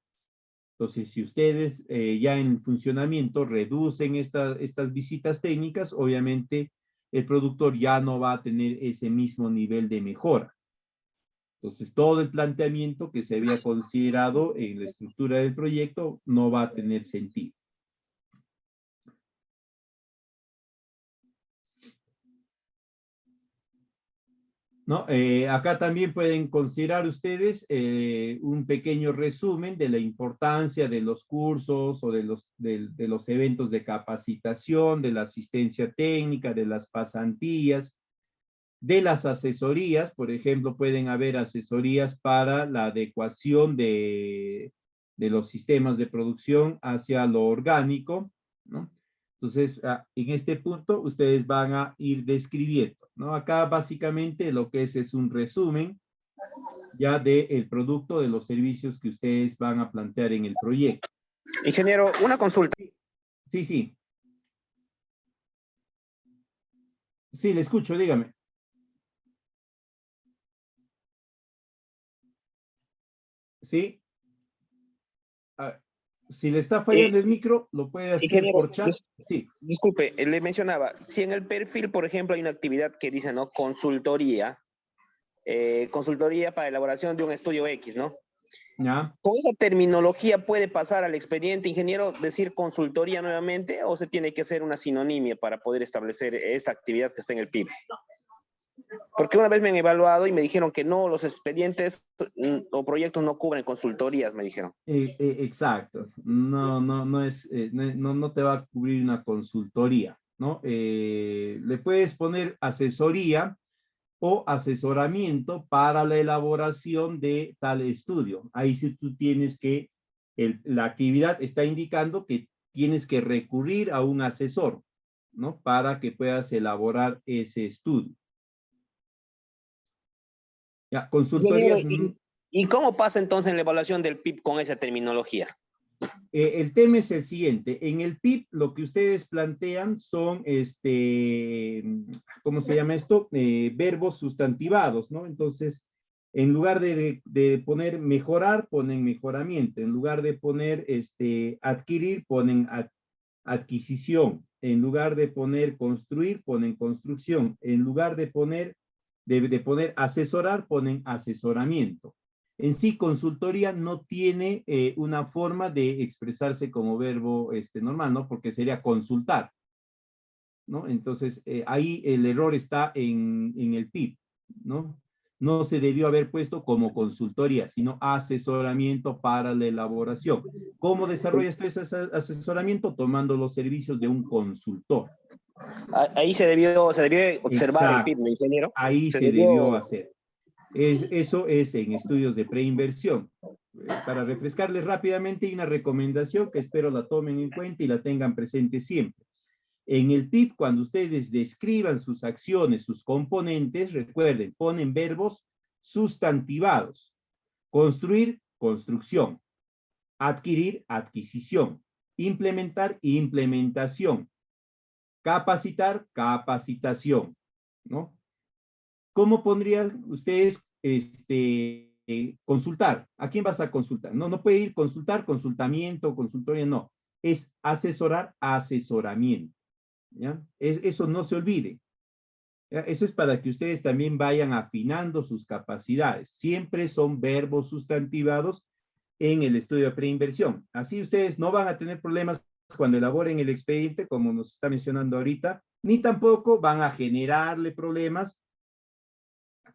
Entonces, si ustedes ya en funcionamiento reducen estas visitas técnicas, obviamente el productor ya no va a tener ese mismo nivel de mejora. Entonces, todo el planteamiento que se había considerado en la estructura del proyecto no va a tener sentido. ¿No? Acá también pueden considerar ustedes un pequeño resumen de la importancia de los cursos o de los eventos de capacitación, de la asistencia técnica, de las pasantías, de las asesorías. Por ejemplo, pueden haber asesorías para la adecuación de los sistemas de producción hacia lo orgánico, ¿no? Entonces, en este punto, ustedes van a ir describiendo, ¿no? Acá básicamente lo que es un resumen ya del producto de los servicios que ustedes van a plantear en el proyecto. Ingeniero, una consulta. Sí, sí. Sí, le escucho, dígame. Sí. Si le está fallando el micro, lo puede hacer por chat. Sí. Disculpe, le mencionaba, si en el perfil, por ejemplo, hay una actividad que dice, ¿no? Consultoría para elaboración de un estudio X, ¿no? ¿Ya? ¿Con esa terminología puede pasar al expediente, ingeniero, decir consultoría nuevamente o se tiene que hacer una sinonimia para poder establecer esta actividad que está en el PIB? Porque una vez me han evaluado y me dijeron que no, los expedientes o proyectos no cubren consultorías, me dijeron. Exacto. No, no, no es, no te va a cubrir una consultoría, ¿no? Le puedes poner asesoría o asesoramiento para la elaboración de tal estudio. Ahí sí tú tienes que, la actividad está indicando que tienes que recurrir a un asesor, ¿no? Para que puedas elaborar ese estudio. Ya, Ingeniero, consultorías, ¿y cómo pasa entonces la evaluación del PIB con esa terminología? el tema es el siguiente. En el PIB, lo que ustedes plantean son, ¿cómo se llama esto? Verbos sustantivados, ¿no? Entonces, en lugar de poner mejorar, ponen mejoramiento. En lugar de poner adquirir, ponen adquisición. En lugar de poner construir, ponen construcción. En lugar de poner, de poner asesorar, ponen asesoramiento. En sí, consultoría no tiene una forma de expresarse como verbo normal, ¿no? Porque sería consultar, ¿no? Entonces, ahí el error está en el PIB, ¿no? No se debió haber puesto como consultoría, sino asesoramiento para la elaboración. ¿Cómo desarrollas tú ese asesoramiento? Tomando los servicios de un consultor. Ahí se debió observar el Exacto. PIB, ¿no, ingeniero? Ahí Se se debió debió. hacer. Eso es en estudios de preinversión. Para refrescarles rápidamente, hay una recomendación que espero la tomen en cuenta y la tengan presente siempre. En el PIB, cuando ustedes describan sus acciones, sus componentes, recuerden, ponen verbos sustantivados. Construir, construcción. Adquirir, adquisición. Implementar, implementación. Capacitar, capacitación, ¿no? ¿Cómo pondrían ustedes consultar? ¿A quién vas a consultar? No, no puede ir consultar, consultamiento, consultoría, no. Es asesorar, asesoramiento. ¿Ya? Eso no se olvide. ¿Ya? Eso es para que ustedes también vayan afinando sus capacidades. Siempre son verbos sustantivados en el estudio de preinversión. Así ustedes no van a tener problemas cuando elaboren el expediente, como nos está mencionando ahorita, ni tampoco van a generarle problemas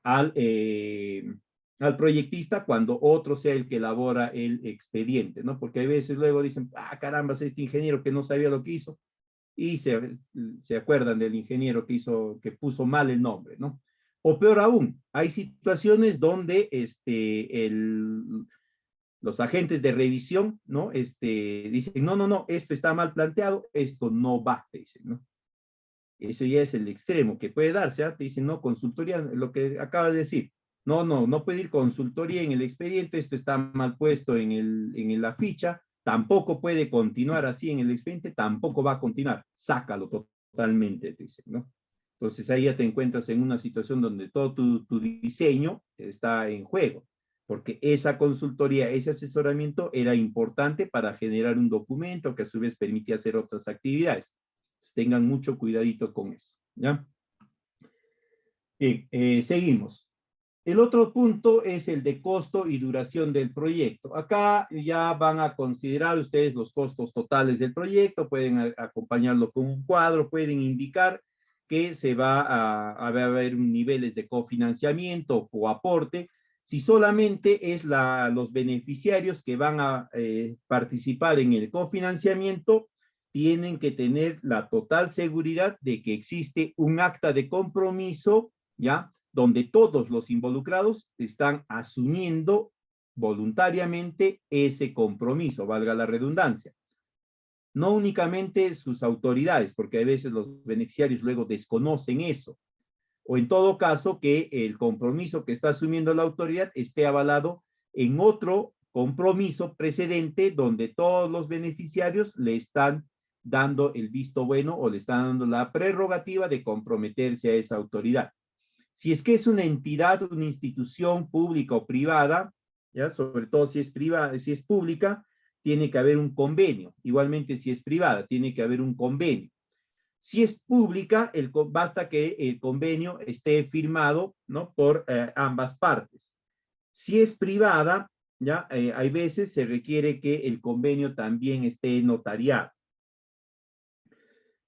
al proyectista cuando otro sea el que elabora el expediente, ¿no? Porque hay veces luego dicen, caramba, es este ingeniero que no sabía lo que hizo, y se acuerdan del ingeniero que hizo, que puso mal el nombre, ¿no? O peor aún, hay situaciones donde los agentes de revisión, ¿no? Dicen, no, no, no, esto está mal planteado, esto no va, dicen, ¿no? Eso ya es el extremo que puede darse. Te dicen, no, consultoría, lo que acaba de decir. No, no, no puede ir consultoría en el expediente, esto está mal puesto en la ficha, tampoco puede continuar así en el expediente, tampoco va a continuar. Sácalo totalmente, te dicen, ¿no? Entonces ahí ya te encuentras en una situación donde todo tu diseño está en juego, porque esa consultoría, ese asesoramiento era importante para generar un documento que a su vez permitía hacer otras actividades. Tengan mucho cuidadito con eso, ¿ya? Bien, seguimos. El otro punto es el de costo y duración del proyecto. Acá ya van a considerar ustedes los costos totales del proyecto, pueden acompañarlo con un cuadro, pueden indicar que se va a haber niveles de cofinanciamiento o aporte. Si solamente es los beneficiarios que van a participar en el cofinanciamiento, tienen que tener la total seguridad de que existe un acta de compromiso, ¿ya? Donde todos los involucrados están asumiendo voluntariamente ese compromiso, valga la redundancia. No únicamente sus autoridades, porque a veces los beneficiarios luego desconocen eso, o en todo caso que el compromiso que está asumiendo la autoridad esté avalado en otro compromiso precedente donde todos los beneficiarios le están dando el visto bueno o le están dando la prerrogativa de comprometerse a esa autoridad. Si es que es una entidad, una institución pública o privada, ¿ya? Sobre todo si es privada, si es pública, tiene que haber un convenio. Igualmente, si es privada, tiene que haber un convenio. Si es pública, basta que el convenio esté firmado, ¿no? Por ambas partes. Si es privada, ¿ya? Hay veces se requiere que el convenio también esté notariado,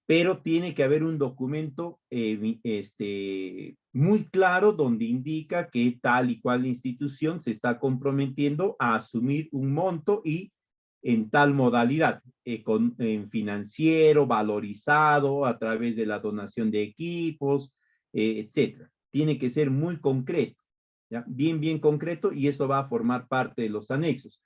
pero tiene que haber un documento muy claro donde indica que tal y cual institución se está comprometiendo a asumir un monto y en tal modalidad, en financiero, valorizado, a través de la donación de equipos, etcétera. Tiene que ser muy concreto, ¿ya? Bien concreto, y eso va a formar parte de los anexos.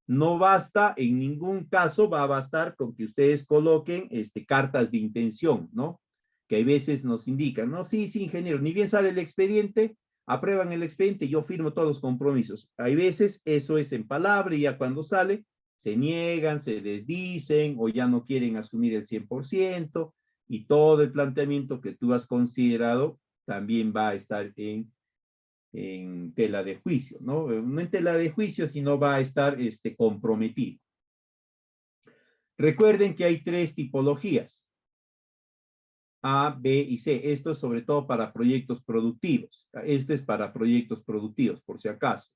No basta, en ningún caso va a bastar con que ustedes coloquen cartas de intención, ¿no? Que hay veces nos indican, ¿no? Sí, ingeniero, ni bien sale el expediente, aprueban el expediente, yo firmo todos los compromisos. Hay veces eso es en palabra y ya cuando sale, se niegan, se desdicen o ya no quieren asumir el 100% y todo el planteamiento que tú has considerado también va a estar en tela de juicio, ¿no? No en tela de juicio, sino va a estar comprometido. Recuerden que hay 3 tipologías, A, B y C. Esto es sobre todo para proyectos productivos. Este es para proyectos productivos, por si acaso.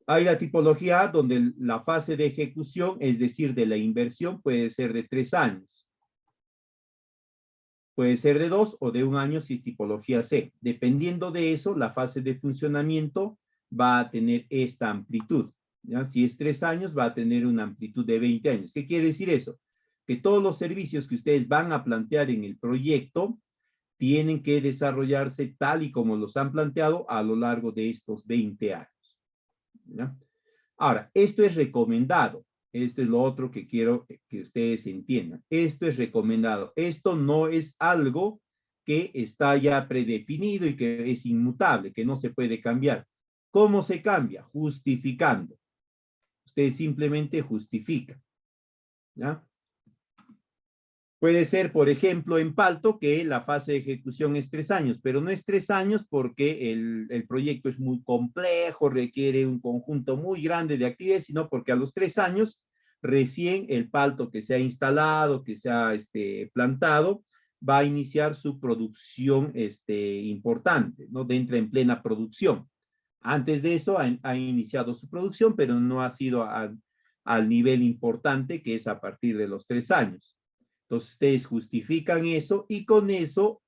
Hay la tipología A, donde la fase de ejecución, es decir, de la inversión, puede ser de 3 años. Puede ser de 2 o de 1 año si es tipología C. Dependiendo de eso, la fase de funcionamiento va a tener esta amplitud, ¿ya? Si es 3 años, va a tener una amplitud de 20 años. ¿Qué quiere decir eso? Que todos los servicios que ustedes van a plantear en el proyecto tienen que desarrollarse tal y como los han planteado a lo largo de estos 20 años, ¿ya? Ahora, esto es recomendado. Esto es lo otro que quiero que ustedes entiendan. Esto es recomendado. Esto no es algo que está ya predefinido y que es inmutable, que no se puede cambiar. ¿Cómo se cambia? Justificando. Ustedes simplemente justifican, ¿ya? Puede ser, por ejemplo, en Palto, que la fase de ejecución es 3 años, pero no es 3 años porque el proyecto es muy complejo, requiere un conjunto muy grande de actividades, sino porque a los 3 años recién el Palto que se ha instalado, que se ha plantado, va a iniciar su producción importante, ¿no? Entra en plena producción. Antes de eso ha iniciado su producción, pero no ha sido al nivel importante que es a partir de los 3 años. Entonces, ustedes justifican eso y con eso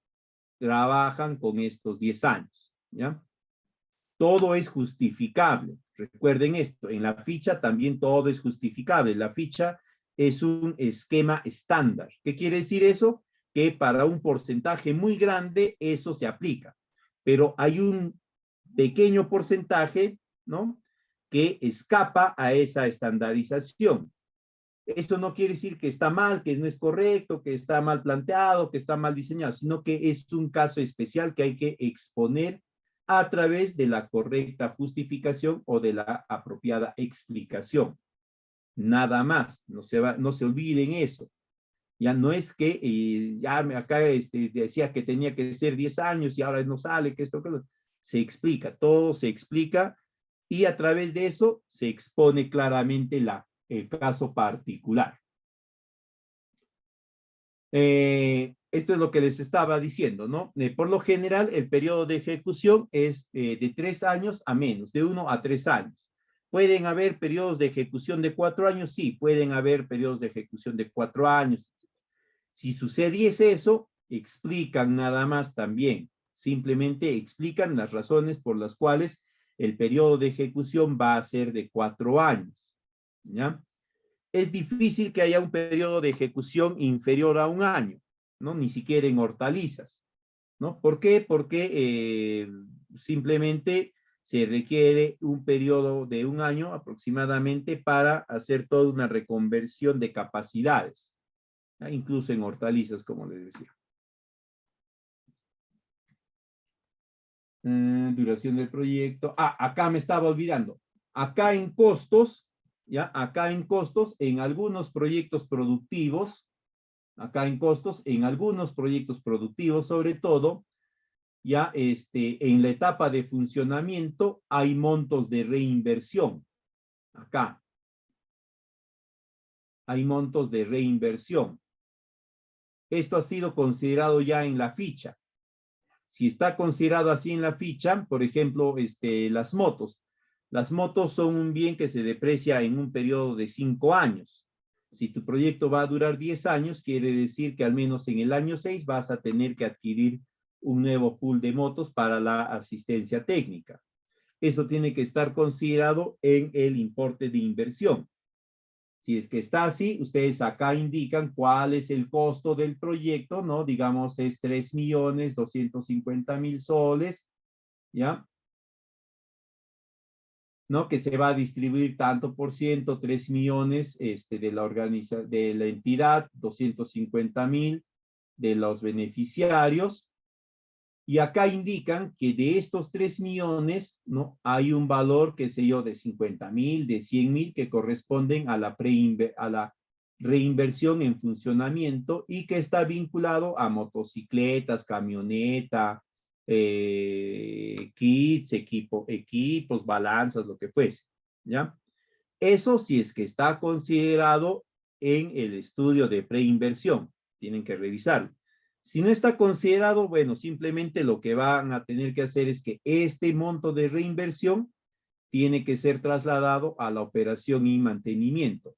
trabajan con estos 10 años, ¿ya? Todo es justificable. Recuerden esto, en la ficha también todo es justificable. La ficha es un esquema estándar. ¿Qué quiere decir eso? Que para un porcentaje muy grande eso se aplica, pero hay un pequeño porcentaje, ¿no? Que escapa a esa estandarización. Eso no quiere decir que está mal, que no es correcto, que está mal planteado, que está mal diseñado, sino que es un caso especial que hay que exponer a través de la correcta justificación o de la apropiada explicación. Nada más, no se olviden eso. Ya no es que ya acá decía que tenía que ser 10 años y ahora no sale, que esto, que se explica, todo se explica y a través de eso se expone claramente el caso particular. Esto es lo que les estaba diciendo, ¿no? Por lo general, el periodo de ejecución es de 3 años a menos, de 1 a 3 años. ¿Pueden haber periodos de ejecución de 4 años? Sí, pueden haber periodos de ejecución de 4 años. Si sucediese eso, explican nada más también. Simplemente explican las razones por las cuales el periodo de ejecución va a ser de 4 años, ¿ya? Es difícil que haya un periodo de ejecución inferior a 1 año, ¿no? Ni siquiera en hortalizas, ¿no? ¿Por qué? Porque simplemente se requiere un periodo de 1 año aproximadamente para hacer toda una reconversión de capacidades, ¿no? Incluso en hortalizas, como les decía. Duración del proyecto. Acá me estaba olvidando. Acá en costos, ¿ya? Acá en costos, en algunos proyectos productivos, sobre todo, ya en la etapa de funcionamiento hay montos de reinversión. Acá hay montos de reinversión. Esto ha sido considerado ya en la ficha. Si está considerado así en la ficha, por ejemplo, las motos, Las motos son un bien que se deprecia en un periodo de 5 años. Si tu proyecto va a durar 10 años, quiere decir que al menos en el año 6 vas a tener que adquirir un nuevo pool de motos para la asistencia técnica. Eso tiene que estar considerado en el importe de inversión. Si es que está así, ustedes acá indican cuál es el costo del proyecto, ¿no? Digamos, es 3.250.000 soles, ¿ya? ¿No? Que se va a distribuir tanto por ciento, 3 millones de la entidad, 250.000 de los beneficiarios. Y acá indican que de estos 3 millones, ¿no? Hay un valor, qué sé yo, de 50.000, de 100.000 que corresponden a la reinversión en funcionamiento y que está vinculado a motocicletas, camioneta, kits, equipos, balanzas, lo que fuese, ¿ya? Eso sí es que está considerado en el estudio de preinversión. Tienen que revisarlo. Si no está considerado, bueno, simplemente lo que van a tener que hacer es que este monto de reinversión tiene que ser trasladado a la operación y mantenimiento.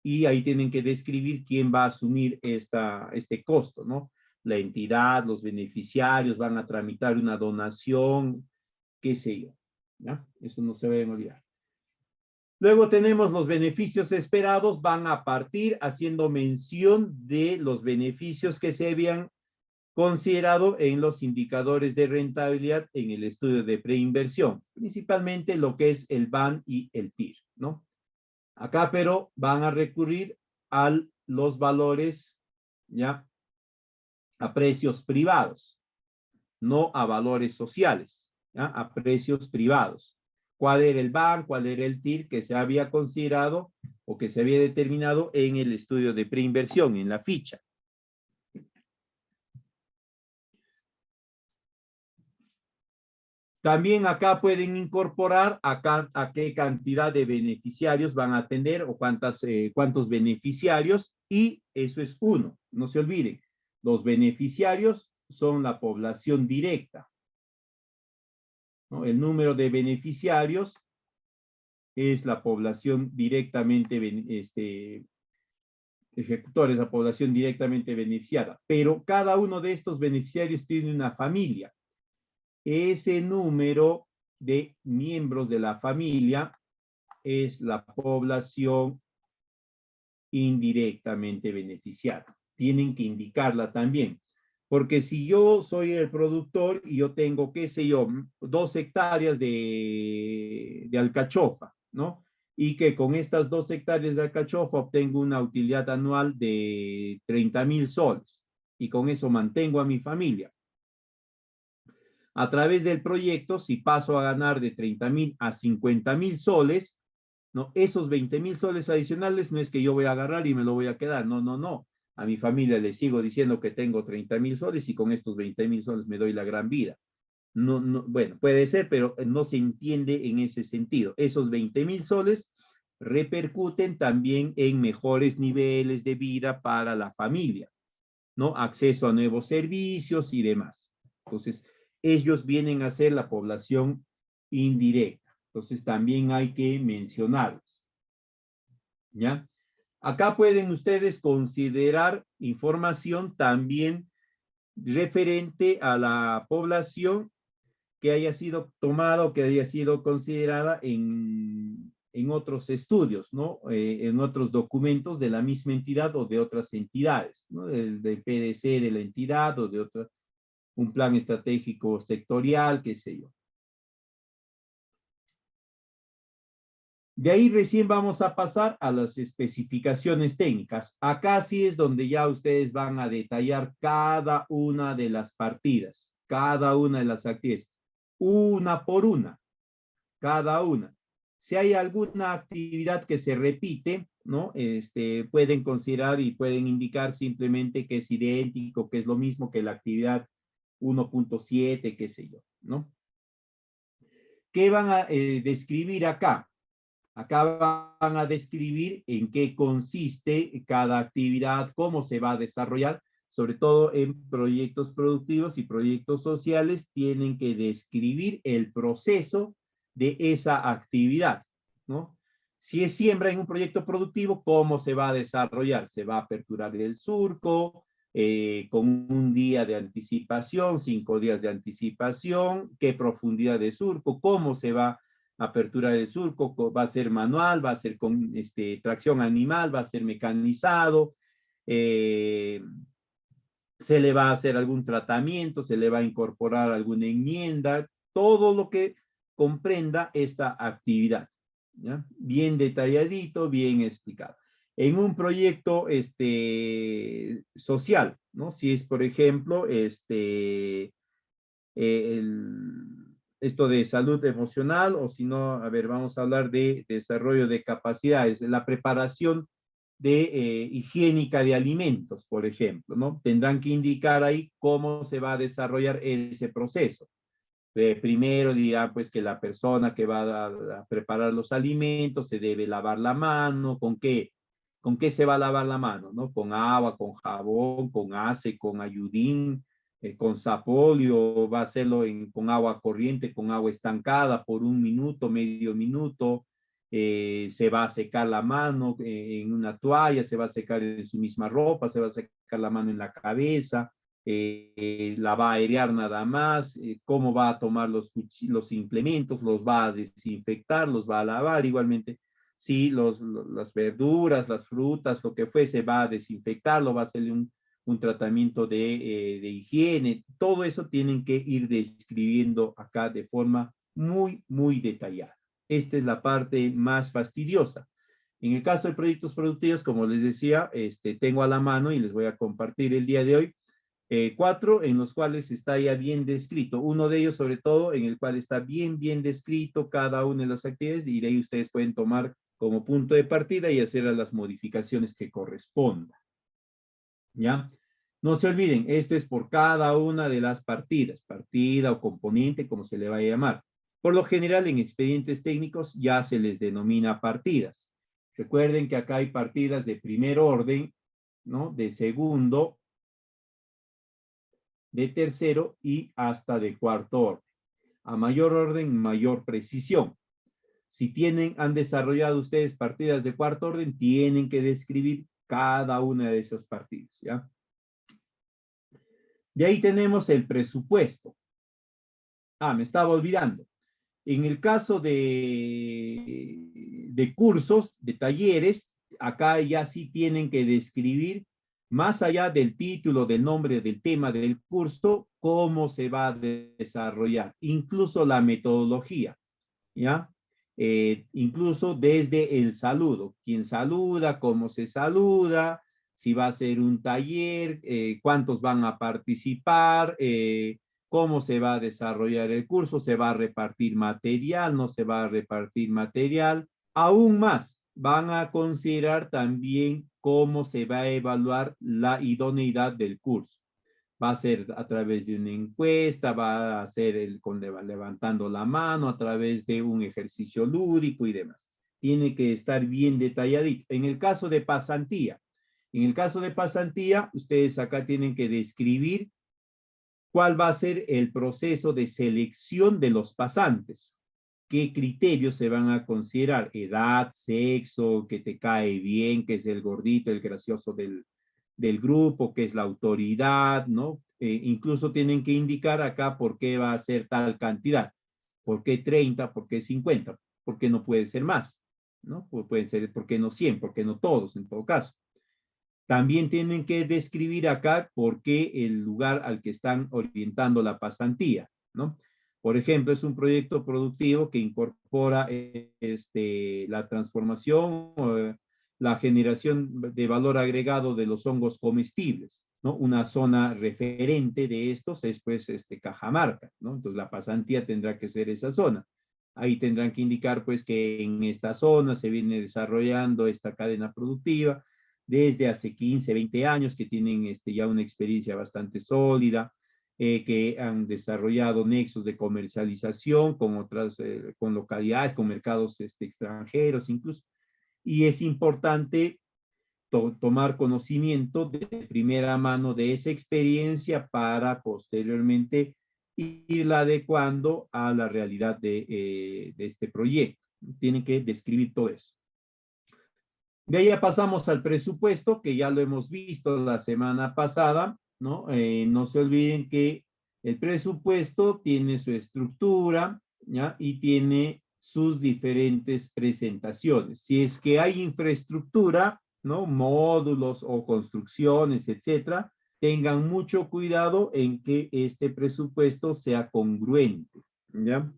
Y ahí tienen que describir quién va a asumir este costo, ¿no? La entidad, los beneficiarios van a tramitar una donación, qué sé yo, ¿ya? Eso no se deben olvidar. Luego tenemos los beneficios esperados, van a partir haciendo mención de los beneficios que se habían considerado en los indicadores de rentabilidad en el estudio de preinversión, principalmente lo que es el BAN y el TIR, ¿no? Acá, pero van a recurrir a los valores, ¿ya? A precios privados, no a valores sociales, ¿ya? A precios privados. ¿Cuál era el BAN? ¿Cuál era el TIR que se había considerado o que se había determinado en el estudio de preinversión, en la ficha? También acá pueden incorporar a qué cantidad de beneficiarios van a atender o cuántos beneficiarios, y eso es uno. No se olviden, los beneficiarios son la población directa, ¿no? El número de beneficiarios es la población directamente, ejecutores, la población directamente beneficiada. Pero cada uno de estos beneficiarios tiene una familia. Ese número de miembros de la familia es la población indirectamente beneficiada. Tienen que indicarla también. Porque si yo soy el productor y yo tengo, qué sé yo, 2 hectáreas de alcachofa, ¿no? Y que con estas 2 hectáreas de alcachofa obtengo una utilidad anual de 30.000 soles. Y con eso mantengo a mi familia. A través del proyecto, si paso a ganar de 30.000 a 50.000 soles, ¿no? Esos 20.000 soles adicionales no es que yo voy a agarrar y me lo voy a quedar, no, no, no. A mi familia le sigo diciendo que tengo 30.000 soles y con estos 20.000 soles me doy la gran vida. No, no, bueno, puede ser, pero no se entiende en ese sentido. Esos 20.000 soles repercuten también en mejores niveles de vida para la familia, ¿no? Acceso a nuevos servicios y demás. Entonces, ellos vienen a ser la población indirecta. Entonces, también hay que mencionarlos, ¿ya? Acá pueden ustedes considerar información también referente a la población que haya sido tomada o que haya sido considerada en otros estudios, ¿no? En otros documentos de la misma entidad o de otras entidades, ¿no? Del PDC de la entidad o de otra, un plan estratégico sectorial, qué sé yo. De ahí recién vamos a pasar a las especificaciones técnicas. Acá sí es donde ya ustedes van a detallar cada una de las partidas, cada una de las actividades, una por una, cada una. Si hay alguna actividad que se repite, ¿no? Pueden considerar y pueden indicar simplemente que es idéntico, que es lo mismo que la actividad 1.7, qué sé yo, ¿no? ¿Qué van a describir acá? Acá van a describir en qué consiste cada actividad, cómo se va a desarrollar, sobre todo en proyectos productivos y proyectos sociales, tienen que describir el proceso de esa actividad, ¿no? Si es siembra en un proyecto productivo, ¿cómo se va a desarrollar? Se va a aperturar el surco, con un día de anticipación, 5 días de anticipación, qué profundidad de surco, cómo se va a aperturar el surco, va a ser manual, va a ser con tracción animal, va a ser mecanizado, se le va a hacer algún tratamiento, se le va a incorporar alguna enmienda, todo lo que comprenda esta actividad, ¿ya? Bien detalladito, bien explicado. En un proyecto social, ¿no? Si es, por ejemplo, esto de salud emocional, o si no, a ver, vamos a hablar de desarrollo de capacidades, la preparación de higiénica de alimentos, por ejemplo, ¿no? Tendrán que indicar ahí cómo se va a desarrollar ese proceso. Primero dirá pues que la persona que va a preparar los alimentos se debe lavar la mano. ¿Con qué se va a lavar la mano? ¿No? Con agua, con jabón, con ace, con ayudín, con sapolio, va a hacerlo con agua corriente, con agua estancada por 1 minuto, medio minuto. Se va a secar la mano en una toalla, se va a secar en su misma ropa, se va a secar la mano en la cabeza, la va a airear nada más, cómo va a tomar los implementos, los va a desinfectar, los va a lavar igualmente. Sí, las verduras, las frutas, lo que fuese, va a desinfectarlo, va a hacerle un tratamiento de higiene. Todo eso tienen que ir describiendo acá de forma muy, muy detallada. Esta es la parte más fastidiosa. En el caso de proyectos productivos, como les decía, tengo a la mano y les voy a compartir el día de hoy 4 en los cuales está ya bien descrito. Uno de ellos, sobre todo, en el cual está bien descrito cada una de las actividades, y de ahí ustedes pueden tomar como punto de partida y hacer las modificaciones que correspondan. ¿Ya? No se olviden, esto es por cada una de las partidas, partida o componente, como se le va a llamar. Por lo general, en expedientes técnicos ya se les denomina partidas. Recuerden que acá hay partidas de primer orden, ¿no? De segundo, de tercero y hasta de cuarto orden. A mayor orden, mayor precisión. Si han desarrollado ustedes partidas de cuarto orden, tienen que describir cada una de esas partidas, ¿ya? De ahí tenemos el presupuesto. Me estaba olvidando. En el caso de cursos, de talleres, acá ya sí tienen que describir, más allá del título, del nombre, del tema del curso, cómo se va a desarrollar, incluso la metodología, ¿ya? Incluso desde el saludo, quién saluda, cómo se saluda, si va a ser un taller, cuántos van a participar, cómo se va a desarrollar el curso, se va a repartir material, no se va a repartir material. Aún más, van a considerar también cómo se va a evaluar la idoneidad del curso. Va a ser a través de una encuesta, va a ser levantando la mano, a través de un ejercicio lúdico y demás. Tiene que estar bien detalladito. En el caso de pasantía, ustedes acá tienen que describir cuál va a ser el proceso de selección de los pasantes. ¿Qué criterios se van a considerar? Edad, sexo, que te cae bien, que es el gordito, el gracioso del grupo, que es la autoridad, ¿no? Incluso tienen que indicar acá por qué va a ser tal cantidad. ¿Por qué 30? ¿Por qué 50? ¿Por qué no puede ser más? ¿No? Puede ser, ¿por qué no 100? ¿Por qué no todos, en todo caso? También tienen que describir acá por qué el lugar al que están orientando la pasantía, ¿no? Por ejemplo, es un proyecto productivo que incorpora la transformación, la generación de valor agregado de los hongos comestibles, ¿no? Una zona referente de estos es pues Cajamarca, ¿no? Entonces la pasantía tendrá que ser esa zona. Ahí tendrán que indicar pues que en esta zona se viene desarrollando esta cadena productiva desde hace 15, 20 años, que tienen ya una experiencia bastante sólida, que han desarrollado nexos de comercialización con otras, con localidades, con mercados extranjeros incluso. Y es importante tomar conocimiento de primera mano de esa experiencia para posteriormente irla adecuando a la realidad de este proyecto. Tienen que describir todo eso. De ahí ya pasamos al presupuesto, que ya lo hemos visto la semana pasada, ¿no? No se olviden que el presupuesto tiene su estructura, ¿ya? Y tiene sus diferentes presentaciones. Si es que hay infraestructura, ¿no? Módulos o construcciones, etcétera, tengan mucho cuidado en que este presupuesto sea congruente, ¿ya?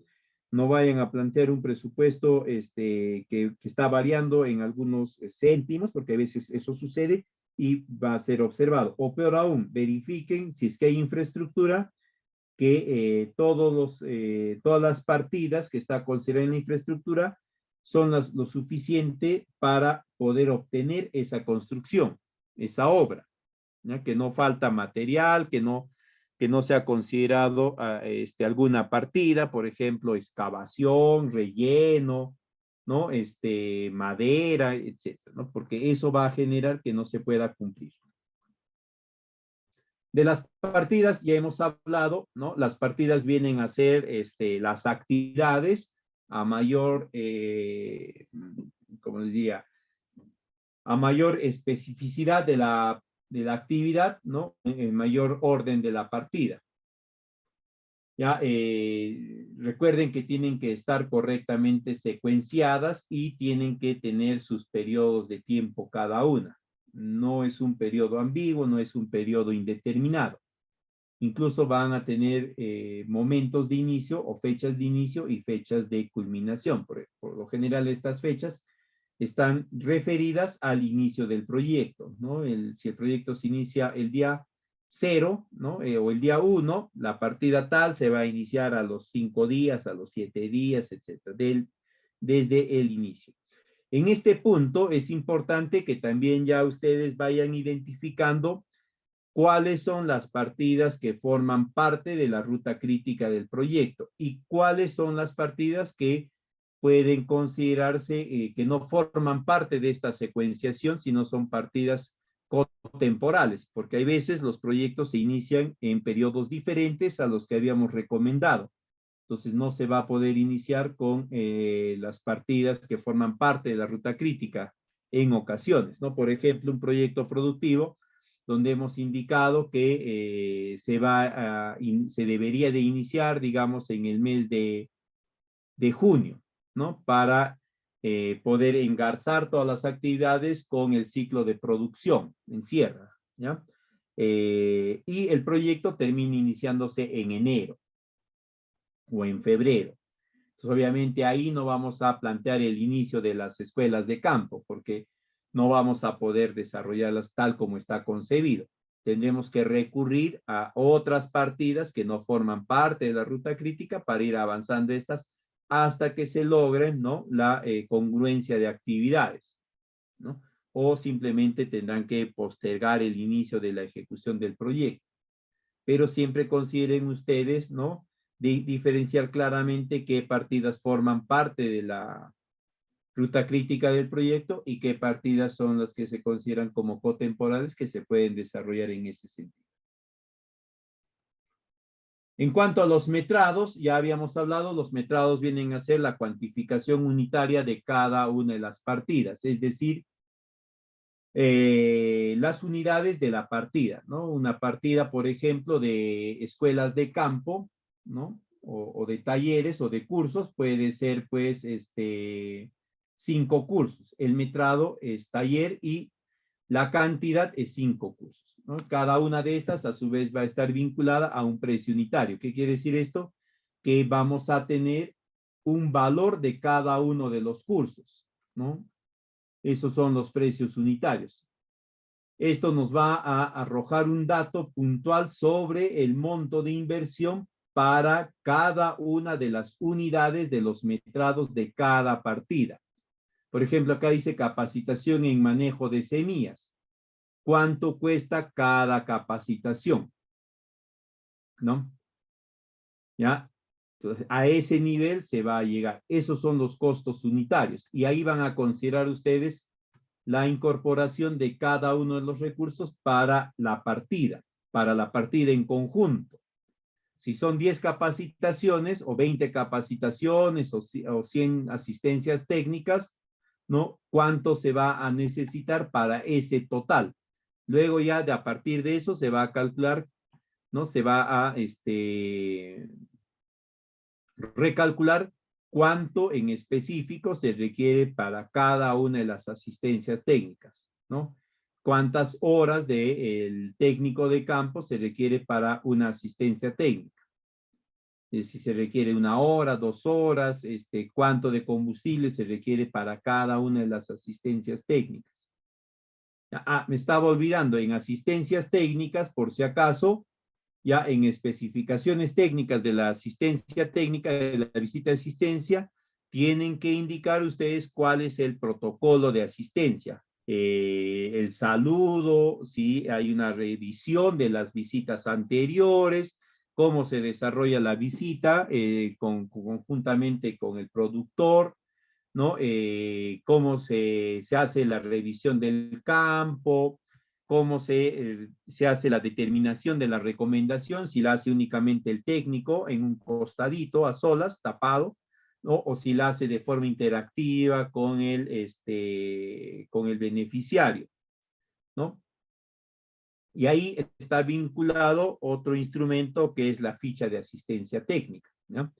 No vayan a plantear un presupuesto que está variando en algunos céntimos, porque a veces eso sucede y va a ser observado. O peor aún, verifiquen si es que hay infraestructura, que todas las partidas que está considerada en la infraestructura son lo suficiente para poder obtener esa construcción, esa obra, ¿ya? Que no falta material, que no se ha considerado alguna partida, por ejemplo, excavación, relleno, ¿no? Madera, etcétera, ¿no? Porque eso va a generar que no se pueda cumplir. De las partidas ya hemos hablado, ¿no? Las partidas vienen a ser las actividades a mayor, ¿cómo les diría? A mayor especificidad de la actividad, ¿no? En mayor orden de la partida. Ya, recuerden que tienen que estar correctamente secuenciadas y tienen que tener sus periodos de tiempo cada una. No es un periodo ambiguo, no es un periodo indeterminado. Incluso van a tener momentos de inicio o fechas de inicio y fechas de culminación. Por lo general, estas fechas están referidas al inicio del proyecto, ¿no? Si el proyecto se inicia el día 0, ¿no? O el día 1, la partida tal se va a iniciar a los 5 días, a los 7 días, etcétera, desde el inicio. En este punto es importante que también ya ustedes vayan identificando cuáles son las partidas que forman parte de la ruta crítica del proyecto y cuáles son las partidas que pueden considerarse que no forman parte de esta secuenciación, sino son partidas cotemporales, porque hay veces los proyectos se inician en periodos diferentes a los que habíamos recomendado. Entonces no se va a poder iniciar con las partidas que forman parte de la ruta crítica en ocasiones, ¿no? Por ejemplo, un proyecto productivo donde hemos indicado que se debería de iniciar, digamos, en el mes de junio, ¿no? Para poder engarzar todas las actividades con el ciclo de producción en sierra, ¿ya? Y el proyecto termina iniciándose en enero o en febrero. Entonces, obviamente ahí no vamos a plantear el inicio de las escuelas de campo, porque no vamos a poder desarrollarlas tal como está concebido. Tendremos que recurrir a otras partidas que no forman parte de la ruta crítica para ir avanzando estas hasta que se logren, ¿no? La congruencia de actividades, ¿no? O simplemente tendrán que postergar el inicio de la ejecución del proyecto. Pero siempre consideren ustedes, ¿no? Diferenciar claramente qué partidas forman parte de la ruta crítica del proyecto y qué partidas son las que se consideran como cotemporales que se pueden desarrollar en ese sentido. En cuanto a los metrados, ya habíamos hablado, los metrados vienen a ser la cuantificación unitaria de cada una de las partidas, es decir, las unidades de la partida, ¿no? Una partida, por ejemplo, de escuelas de campo, ¿no? O de talleres o de cursos, puede ser, pues, 5 cursos. El metrado es taller y la cantidad es 5 cursos, ¿no? Cada una de estas, a su vez, va a estar vinculada a un precio unitario. ¿Qué quiere decir esto? Que vamos a tener un valor de cada uno de los cursos, ¿no? Esos son los precios unitarios. Esto nos va a arrojar un dato puntual sobre el monto de inversión para cada una de las unidades de los metrados de cada partida. Por ejemplo, acá dice capacitación en manejo de semillas. ¿Cuánto cuesta cada capacitación? ¿No? ¿Ya? Entonces, a ese nivel se va a llegar. Esos son los costos unitarios. Y ahí van a considerar ustedes la incorporación de cada uno de los recursos para la partida en conjunto. Si son 10 capacitaciones o 20 capacitaciones o 100 asistencias técnicas, ¿no? ¿Cuánto se va a necesitar para ese total? Luego ya a partir de eso se va a calcular, ¿no? Se va a recalcular cuánto en específico se requiere para cada una de las asistencias técnicas, ¿no? Cuántas horas del técnico de campo se requiere para una asistencia técnica. Si se requiere 1 hora, 2 horas, cuánto de combustible se requiere para cada una de las asistencias técnicas. Me estaba olvidando, en asistencias técnicas, por si acaso, ya en especificaciones técnicas de la asistencia técnica, de la visita de asistencia, tienen que indicar ustedes cuál es el protocolo de asistencia. El saludo, si hay una revisión de las visitas anteriores, cómo se desarrolla la visita conjuntamente con el productor, ¿no? Cómo se hace la revisión del campo, cómo se hace la determinación de la recomendación, si la hace únicamente el técnico en un costadito, a solas, tapado, ¿no? O si la hace de forma interactiva con el beneficiario, ¿no? Y ahí está vinculado otro instrumento que es la ficha de asistencia técnica, ¿no?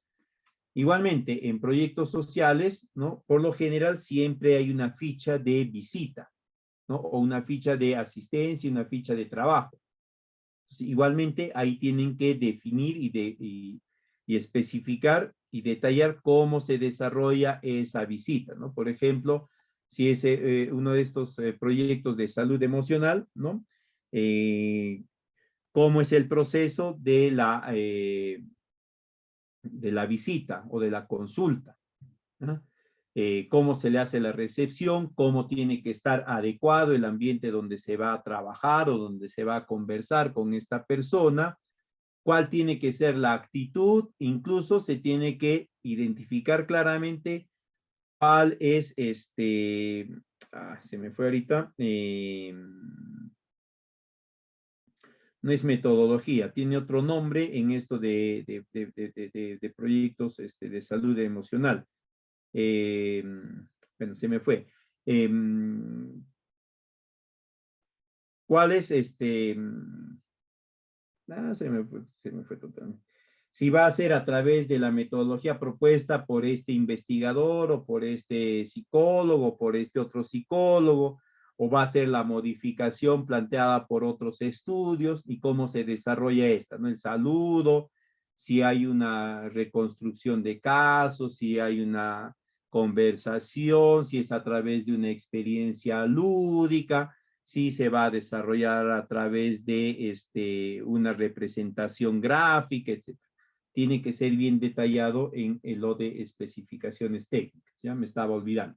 Igualmente, en proyectos sociales, ¿no? Por lo general siempre hay una ficha de visita, ¿no? O una ficha de asistencia, una ficha de trabajo. Entonces, igualmente, ahí tienen que definir y especificar y detallar cómo se desarrolla esa visita, ¿no? Por ejemplo, si es uno de estos proyectos de salud emocional, ¿no? ¿Cómo es el proceso de la visita o de la consulta? ¿No? Cómo se le hace la recepción, cómo tiene que estar adecuado el ambiente donde se va a trabajar o donde se va a conversar con esta persona, cuál tiene que ser la actitud, incluso se tiene que identificar claramente cuál es se me fue ahorita, no es metodología, tiene otro nombre en esto de proyectos de salud emocional. Bueno, se me fue. ¿Cuál es se me fue totalmente. Si va a ser a través de la metodología propuesta por este investigador o por este psicólogo o por este otro psicólogo, o va a ser la modificación planteada por otros estudios y cómo se desarrolla esta, ¿no? El saludo, si hay una reconstrucción de casos, si hay una conversación, si es a través de una experiencia lúdica, si se va a desarrollar a través de una representación gráfica, etc. Tiene que ser bien detallado en lo de especificaciones técnicas. Ya me estaba olvidando.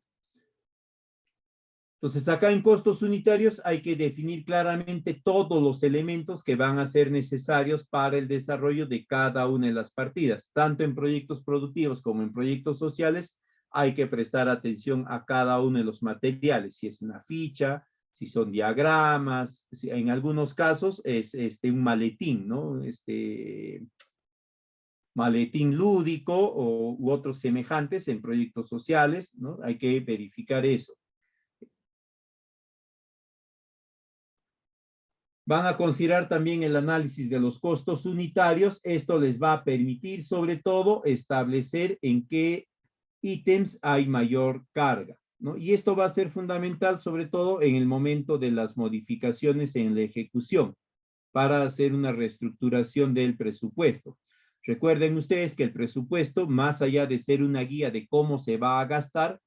Entonces, acá en costos unitarios hay que definir claramente todos los elementos que van a ser necesarios para el desarrollo de cada una de las partidas. Tanto en proyectos productivos como en proyectos sociales, hay que prestar atención a cada uno de los materiales. Si es una ficha, si son diagramas, si en algunos casos es un maletín, ¿no? Maletín lúdico u otros semejantes en proyectos sociales, ¿no? Hay que verificar eso. Van a considerar también el análisis de los costos unitarios. Esto les va a permitir, sobre todo, establecer en qué ítems hay mayor carga, ¿no? Y esto va a ser fundamental, sobre todo, en el momento de las modificaciones en la ejecución, para hacer una reestructuración del presupuesto. Recuerden ustedes que el presupuesto, más allá de ser una guía de cómo se va a gastar,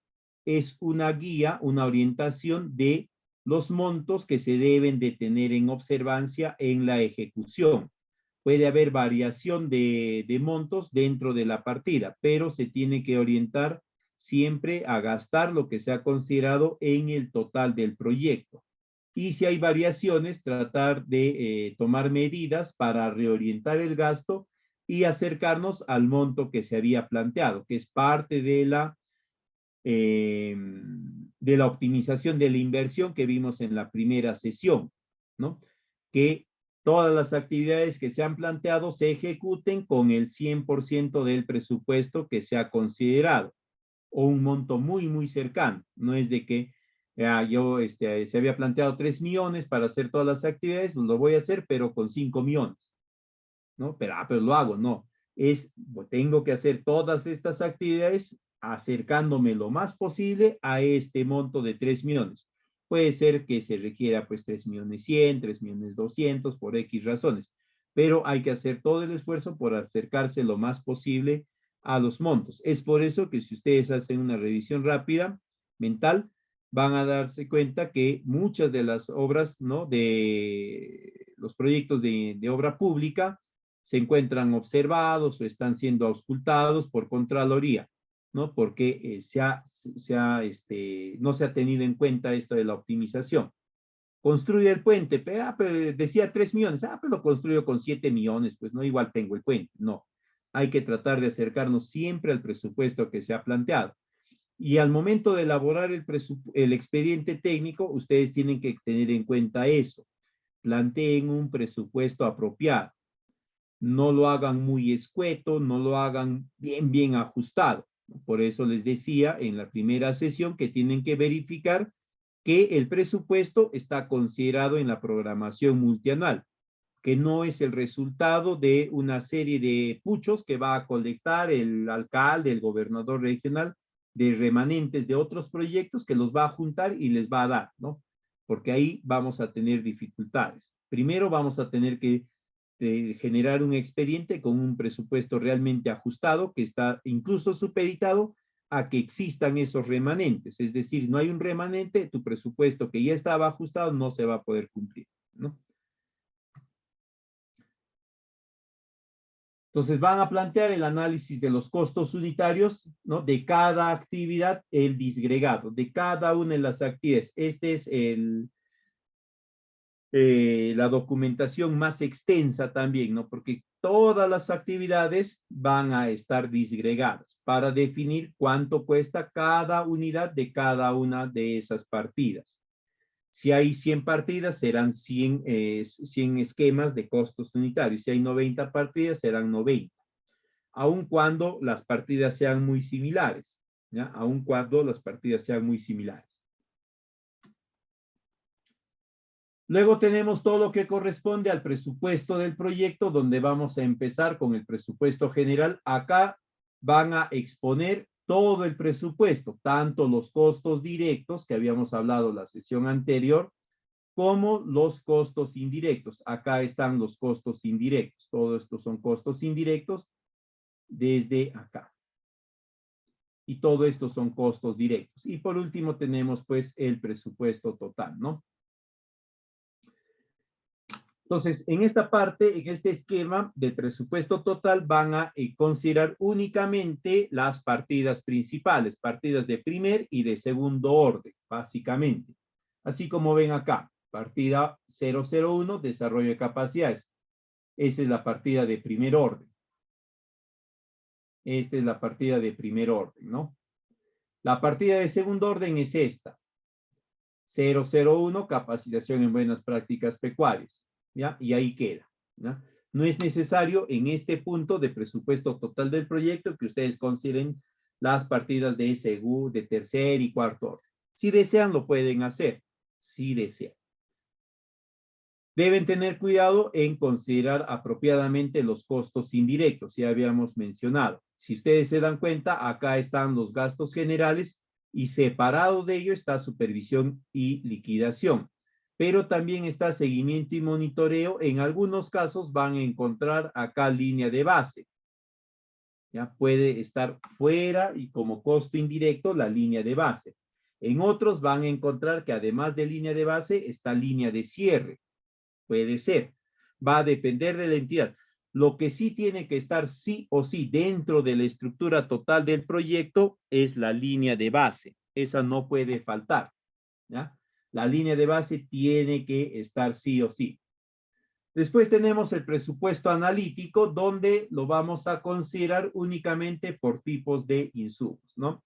es una guía, una orientación de los montos que se deben de tener en observancia en la ejecución. Puede haber variación de montos dentro de la partida, pero se tiene que orientar siempre a gastar lo que se ha considerado en el total del proyecto. Y si hay variaciones, tratar de tomar medidas para reorientar el gasto y acercarnos al monto que se había planteado, que es parte de la optimización de la inversión que vimos en la primera sesión, ¿no? Que todas las actividades que se han planteado se ejecuten con el 100% del presupuesto que se ha considerado, o un monto muy, muy cercano. No es de que se había planteado 3 millones para hacer todas las actividades, lo voy a hacer, pero con 5 millones, ¿no? Pero lo hago, no. Tengo que hacer todas estas actividades acercándome lo más posible a este monto de 3 millones. Puede ser que se requiera pues 3 millones 100, 3 millones 200 por X razones, pero hay que hacer todo el esfuerzo por acercarse lo más posible a los montos. Es por eso que si ustedes hacen una revisión rápida, mental, van a darse cuenta que muchas de las obras, ¿no? De los proyectos de obra pública se encuentran observados o están siendo auscultados por Contraloría, ¿no? Porque no se ha tenido en cuenta esto de la optimización. Construye el puente, pero decía 3 millones, pero lo construyo con 7 millones, pues no, igual tengo el puente. No, hay que tratar de acercarnos siempre al presupuesto que se ha planteado. Y al momento de elaborar el expediente técnico, ustedes tienen que tener en cuenta eso. Planteen un presupuesto apropiado. No lo hagan muy escueto, no lo hagan bien, bien ajustado. Por eso les decía en la primera sesión que tienen que verificar que el presupuesto está considerado en la programación multianual, que no es el resultado de una serie de puchos que va a colectar el alcalde, el gobernador regional, de remanentes de otros proyectos que los va a juntar y les va a dar, ¿no? Porque ahí vamos a tener dificultades. Primero vamos a tener que generar un expediente con un presupuesto realmente ajustado que está incluso supeditado a que existan esos remanentes. Es decir, no hay un remanente, tu presupuesto que ya estaba ajustado no se va a poder cumplir, ¿no? Entonces van a plantear el análisis de los costos unitarios, ¿no? De cada actividad, el disgregado, de cada una de las actividades. Este es la documentación más extensa también, ¿no? Porque todas las actividades van a estar disgregadas para definir cuánto cuesta cada unidad de cada una de esas partidas. Si hay 100 partidas, serán 100 esquemas de costos unitarios. Si hay 90 partidas, serán 90. Aun cuando las partidas sean muy similares, ¿ya? Aun cuando las partidas sean muy similares. Luego tenemos todo lo que corresponde al presupuesto del proyecto, donde vamos a empezar con el presupuesto general. Acá van a exponer todo el presupuesto, tanto los costos directos que habíamos hablado en la sesión anterior, como los costos indirectos. Acá están los costos indirectos. Todo esto son costos indirectos desde acá. Y todo esto son costos directos. Y por último tenemos pues el presupuesto total, ¿no? Entonces, en esta parte, en este esquema del presupuesto total, van a considerar únicamente las partidas principales, partidas de primer y de segundo orden, básicamente. Así como ven acá, partida 001, desarrollo de capacidades. Esa es la partida de primer orden. Esta es la partida de primer orden, ¿no? La partida de segundo orden es esta. 001, capacitación en buenas prácticas pecuarias. ¿Ya? Y ahí queda, ¿ya? No es necesario en este punto de presupuesto total del proyecto que ustedes consideren las partidas de segundo, de tercer y cuarto orden. Si desean, lo pueden hacer, si desean. Deben tener cuidado en considerar apropiadamente los costos indirectos, ya habíamos mencionado. Si ustedes se dan cuenta, acá están los gastos generales y separado de ello está supervisión y liquidación. Pero también está seguimiento y monitoreo. En algunos casos van a encontrar acá línea de base. Ya puede estar fuera y como costo indirecto la línea de base. En otros van a encontrar que además de línea de base está línea de cierre. Puede ser. Va a depender de la entidad. Lo que sí tiene que estar sí o sí dentro de la estructura total del proyecto es la línea de base. Esa no puede faltar, ¿ya? La línea de base tiene que estar sí o sí. Después tenemos el presupuesto analítico, donde lo vamos a considerar únicamente por tipos de insumos, ¿no?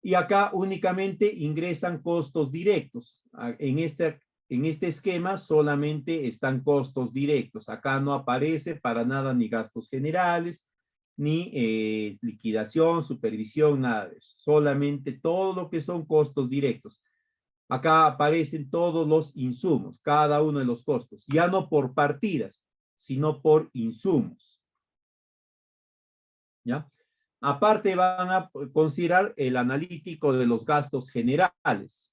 Y acá únicamente ingresan costos directos. En esta en este esquema solamente están costos directos. Acá no aparece para nada ni gastos generales, ni liquidación, supervisión, nada de eso. Solamente todo lo que son costos directos. Acá aparecen todos los insumos, cada uno de los costos, ya no por partidas, sino por insumos. ¿Ya? Aparte van a considerar el analítico de los gastos generales.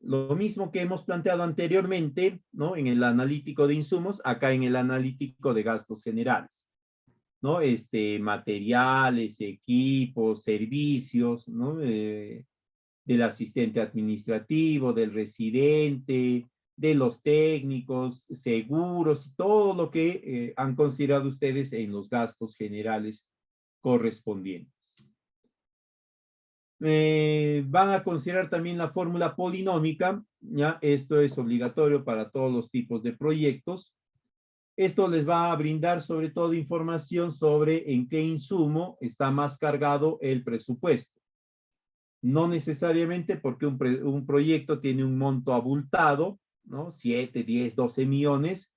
Lo mismo que hemos planteado anteriormente, ¿no? En el analítico de insumos, acá en el analítico de gastos generales, ¿no? Materiales, equipos, servicios, ¿no? Del asistente administrativo, del residente, de los técnicos, seguros, y todo lo que han considerado ustedes en los gastos generales correspondientes. Van a considerar también la fórmula polinómica, ¿ya? Esto es obligatorio para todos los tipos de proyectos. Esto les va a brindar sobre todo información sobre en qué insumo está más cargado el presupuesto. No necesariamente porque un proyecto tiene un monto abultado, ¿no? 7, 10, 12 millones,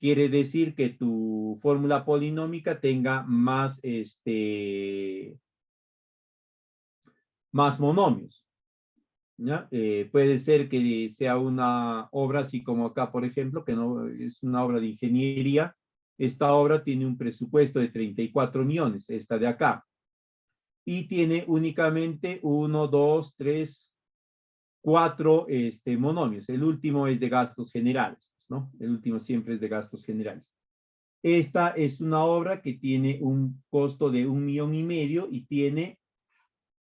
quiere decir que tu fórmula polinómica tenga más, más monomios, ¿ya? Puede ser que sea una obra así como acá, por ejemplo, que no es una obra de ingeniería. Esta obra tiene un presupuesto de 34 millones, esta de acá. Y tiene únicamente 1, 2, 3, 4 monomios. El último es de gastos generales, ¿no? El último siempre es de gastos generales. Esta es una obra que tiene un costo de 1,5 millones y tiene,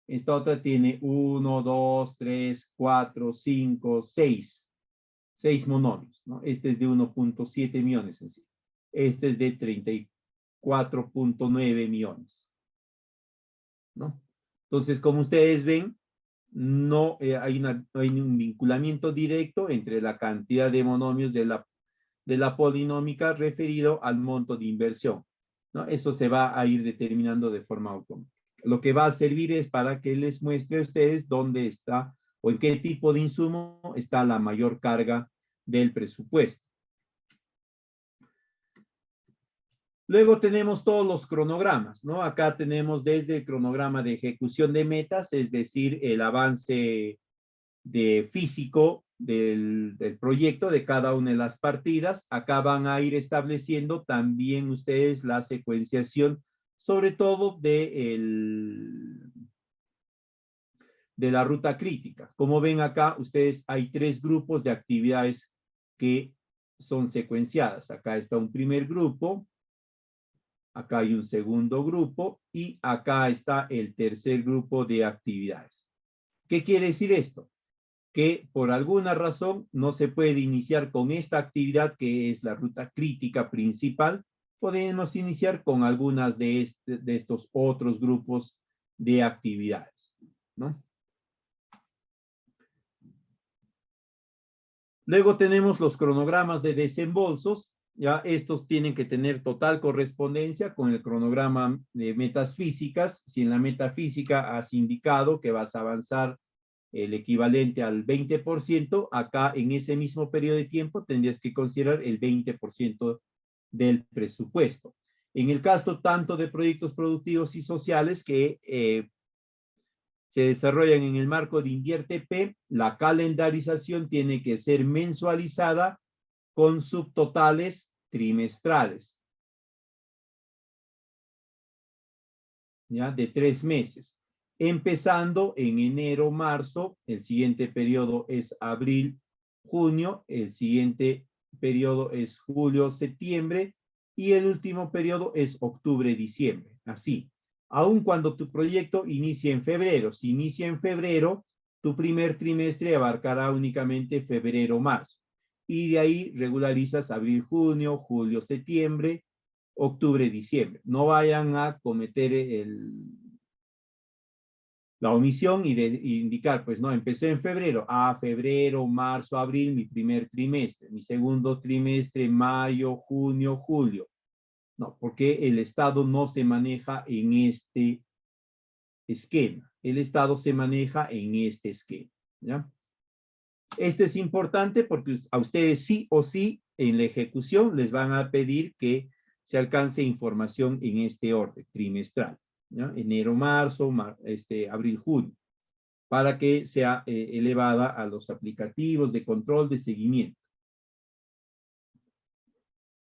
esta otra tiene 1, 2, 3, 4, 5, 6. 6 monomios, ¿no? Este es de 1,7 millones en sí. Este es de 34,9 millones, ¿no? Entonces, como ustedes ven, no hay un vinculamiento directo entre la cantidad de monomios de la polinómica referido al monto de inversión, ¿no? Eso se va a ir determinando de forma automática. Lo que va a servir es para que les muestre a ustedes dónde está o en qué tipo de insumo está la mayor carga del presupuesto. Luego tenemos todos los cronogramas, ¿no? Acá tenemos desde el cronograma de ejecución de metas, es decir, el avance de físico del proyecto de cada una de las partidas. Acá van a ir estableciendo también ustedes la secuenciación, sobre todo de la ruta crítica. Como ven acá, ustedes hay 3 grupos de actividades que son secuenciadas. Acá está un primer grupo, acá hay un segundo grupo y acá está el tercer grupo de actividades. ¿Qué quiere decir esto? Que por alguna razón no se puede iniciar con esta actividad que es la ruta crítica principal. Podemos iniciar con algunas de estos otros grupos de actividades, ¿no? Luego tenemos los cronogramas de desembolsos. Ya estos tienen que tener total correspondencia con el cronograma de metas físicas. Si en la meta física has indicado que vas a avanzar el equivalente al 20%, acá en ese mismo periodo de tiempo tendrías que considerar el 20% del presupuesto. En el caso tanto de proyectos productivos y sociales que se desarrollan en el marco de Invierte P, la calendarización tiene que ser mensualizada con subtotales trimestrales, ¿ya? De 3 meses. Empezando en enero, marzo, el siguiente periodo es abril, junio, el siguiente periodo es julio, septiembre, y el último periodo es octubre, diciembre. Así. Aun cuando tu proyecto inicie en febrero, si inicia en febrero, tu primer trimestre abarcará únicamente febrero, marzo. Y de ahí regularizas abril, junio, julio, septiembre, octubre, diciembre. No vayan a cometer la omisión y indicar, pues no, empecé en febrero, febrero, marzo, abril, mi primer trimestre, mi segundo trimestre, mayo, junio, julio. No, porque el Estado no se maneja en este esquema. El Estado se maneja en este esquema, ¿ya? Esto es importante porque a ustedes sí o sí en la ejecución les van a pedir que se alcance información en este orden trimestral, ¿ya? Enero, marzo, abril, junio, para que sea elevada a los aplicativos de control de seguimiento.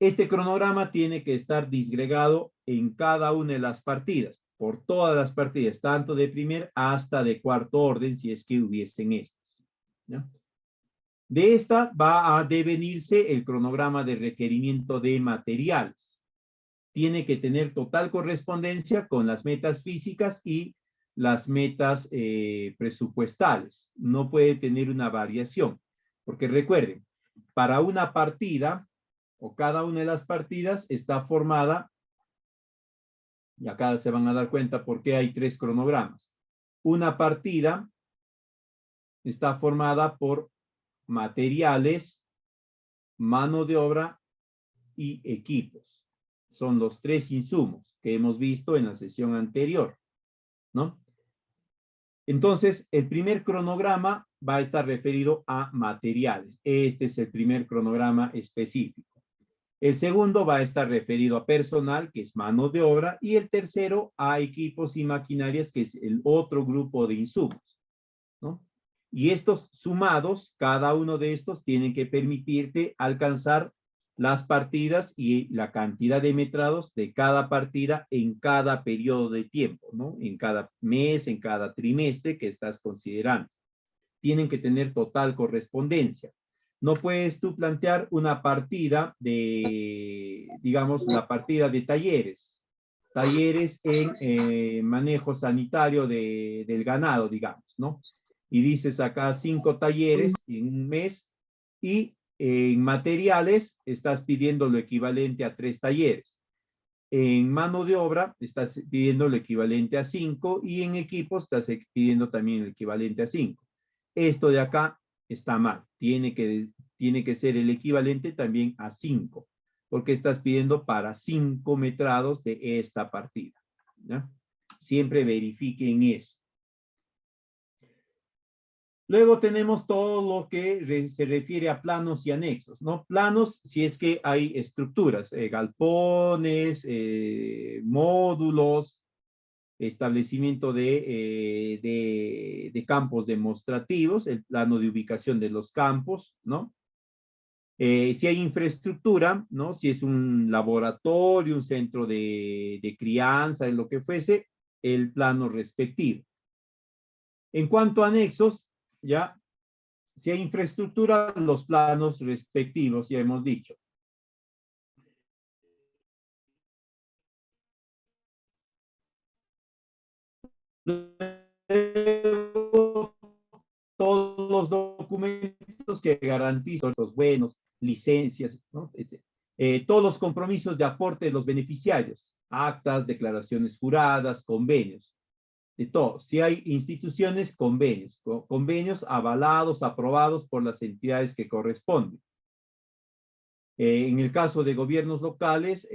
Este cronograma tiene que estar disgregado en cada una de las partidas, por todas las partidas, tanto de primer hasta de cuarto orden, si es que hubiesen estas, ¿ya? De esta va a devenirse el cronograma de requerimiento de materiales. Tiene que tener total correspondencia con las metas físicas y las metas presupuestales. No puede tener una variación, porque recuerden, para una partida o cada una de las partidas está formada, y acá se van a dar cuenta por qué hay 3 cronogramas. Una partida está formada por materiales, mano de obra y equipos. Son los 3 insumos que hemos visto en la sesión anterior, ¿no? Entonces, el primer cronograma va a estar referido a materiales. Este es el primer cronograma específico. El segundo va a estar referido a personal, que es mano de obra, y el tercero a equipos y maquinarias, que es el otro grupo de insumos, ¿no? Y estos sumados, cada uno de estos tienen que permitirte alcanzar las partidas y la cantidad de metrados de cada partida en cada periodo de tiempo, ¿no? En cada mes, en cada trimestre que estás considerando. Tienen que tener total correspondencia. No puedes tú plantear una partida de, digamos, la partida de talleres en manejo sanitario del ganado, digamos, ¿no? Y dices acá 5 talleres en un mes y en materiales estás pidiendo lo equivalente a 3 talleres. En mano de obra estás pidiendo lo equivalente a 5 y en equipos estás pidiendo también el equivalente a 5. Esto de acá está mal. Tiene que ser el equivalente también a 5, porque estás pidiendo para 5 metrados de esta partida, ¿ya? Siempre verifiquen eso. Luego tenemos todo lo que se refiere a planos y anexos, ¿no? Planos, si es que hay estructuras, galpones, módulos, establecimiento de campos demostrativos, el plano de ubicación de los campos, ¿no? Si hay infraestructura, ¿no? Si es un laboratorio, un centro de crianza, lo que fuese, el plano respectivo. En cuanto a anexos, ya, si hay infraestructura, los planos respectivos, ya hemos dicho. Todos los documentos que garantizan los buenos, licencias, ¿no? Todos los compromisos de aporte de los beneficiarios, actas, declaraciones juradas, convenios, de todo. Si hay instituciones, convenios, convenios avalados, aprobados por las entidades que corresponden. En el caso de gobiernos locales,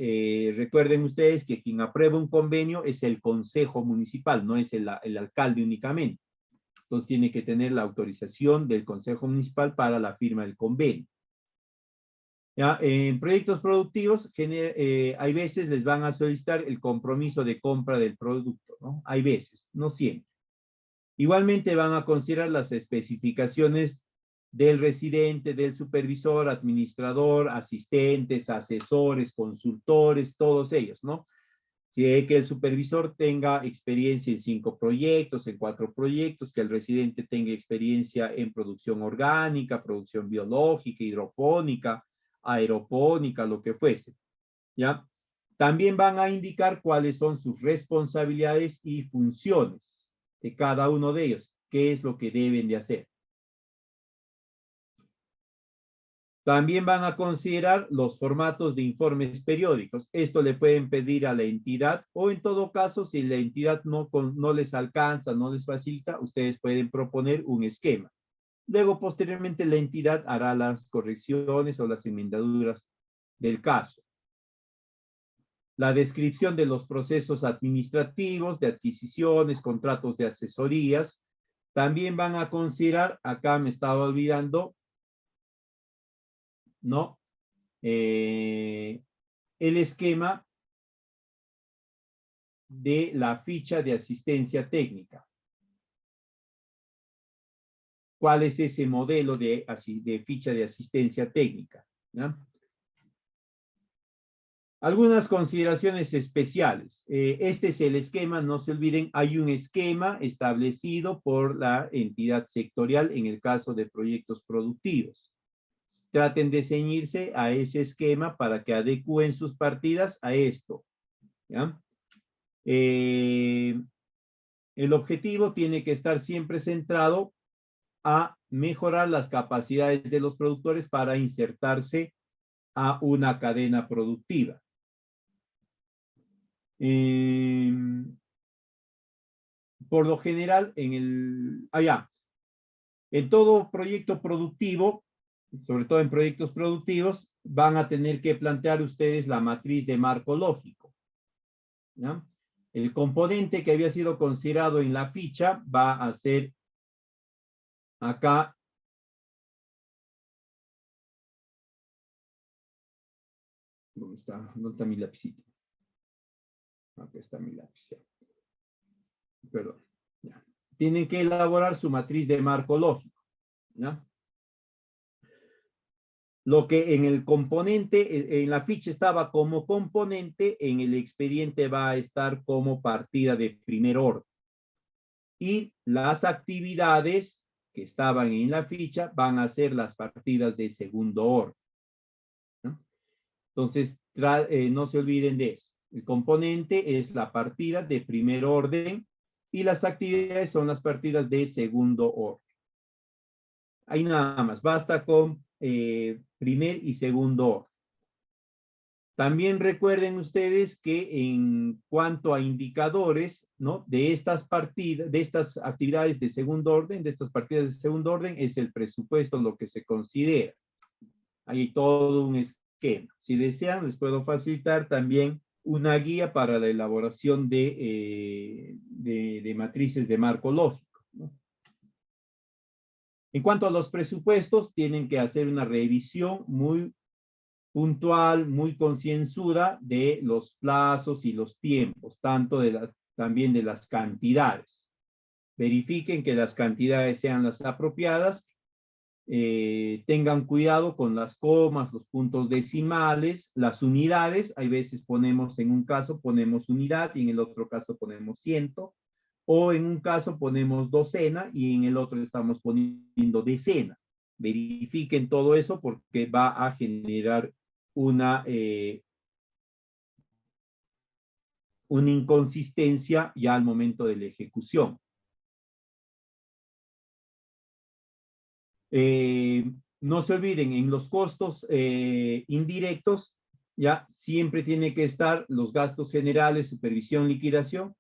recuerden ustedes que quien aprueba un convenio es el consejo municipal, no es el alcalde únicamente. Entonces tiene que tener la autorización del Consejo Municipal para la firma del convenio. ¿Ya? En proyectos productivos, hay veces les van a solicitar el compromiso de compra del producto, ¿no? Hay veces, no siempre. Igualmente van a considerar las especificaciones del residente, del supervisor, administrador, asistentes, asesores, consultores, todos ellos, ¿no? Que el supervisor tenga experiencia en 5 proyectos, en 4 proyectos, que el residente tenga experiencia en producción orgánica, producción biológica, hidropónica, aeropónica, lo que fuese, ¿ya? También van a indicar cuáles son sus responsabilidades y funciones de cada uno de ellos, qué es lo que deben de hacer. También van a considerar los formatos de informes periódicos. Esto le pueden pedir a la entidad o en todo caso, si la entidad no les alcanza, no les facilita, ustedes pueden proponer un esquema. Luego, posteriormente, la entidad hará las correcciones o las enmendaduras del caso. La descripción de los procesos administrativos, de adquisiciones, contratos de asesorías, También van a considerar, acá me estaba olvidando, ¿no? El esquema de la ficha de asistencia técnica. ¿Cuál es ese modelo de ficha de asistencia técnica? ¿Ya? Algunas consideraciones especiales. Este es el esquema, no se olviden, hay un esquema establecido por la entidad sectorial en el caso de proyectos productivos. Traten de ceñirse a ese esquema para que adecúen sus partidas a esto. ¿Ya? El objetivo tiene que estar siempre centrado a mejorar las capacidades de los productores para insertarse a una cadena productiva. Por lo general, en todo proyecto productivo, sobre todo en proyectos productivos, van a tener que plantear ustedes la matriz de marco lógico, ¿ya? El componente que había sido considerado en la ficha va a ser acá. ¿Dónde está mi lapicito? Acá está mi lápiz. Perdón. Ya. Tienen que elaborar su matriz de marco lógico, ¿ya? Lo que en el componente, en la ficha estaba como componente, en el expediente va a estar como partida de primer orden. Y las actividades que estaban en la ficha van a ser las partidas de segundo orden, ¿no? Entonces, no se olviden de eso. El componente es la partida de primer orden y las actividades son las partidas de segundo orden. Ahí nada más, basta con primer y segundo orden. También recuerden ustedes que en cuanto a indicadores, ¿no? De estas partidas, de estas actividades de segundo orden, de estas partidas de segundo orden, es el presupuesto lo que se considera. Hay todo un esquema. Si desean, les puedo facilitar también una guía para la elaboración de matrices de marco lógico, ¿no? En cuanto a los presupuestos, tienen que hacer una revisión muy puntual, muy concienzuda de los plazos y los tiempos, tanto también de las cantidades. Verifiquen que las cantidades sean las apropiadas, tengan cuidado con las comas, los puntos decimales, las unidades. Hay veces ponemos, en un caso ponemos unidad y en el otro caso ponemos ciento, o en un caso ponemos docena y en el otro estamos poniendo decena. Verifiquen todo eso porque va a generar una inconsistencia ya al momento de la ejecución. No se olviden, en los costos indirectos, ya siempre tiene que estar los gastos generales, supervisión, liquidación.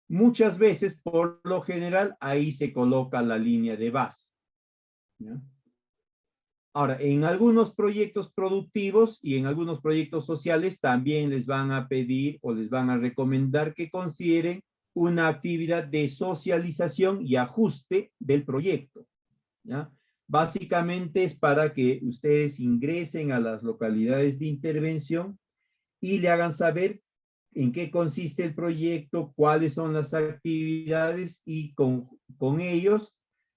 Muchas veces, por lo general, ahí se coloca la línea de base, ¿ya? Ahora, en algunos proyectos productivos y en algunos proyectos sociales también les van a pedir o les van a recomendar que consideren una actividad de socialización y ajuste del proyecto, ¿ya? Básicamente es para que ustedes ingresen a las localidades de intervención y le hagan saber en qué consiste el proyecto, cuáles son las actividades y con ellos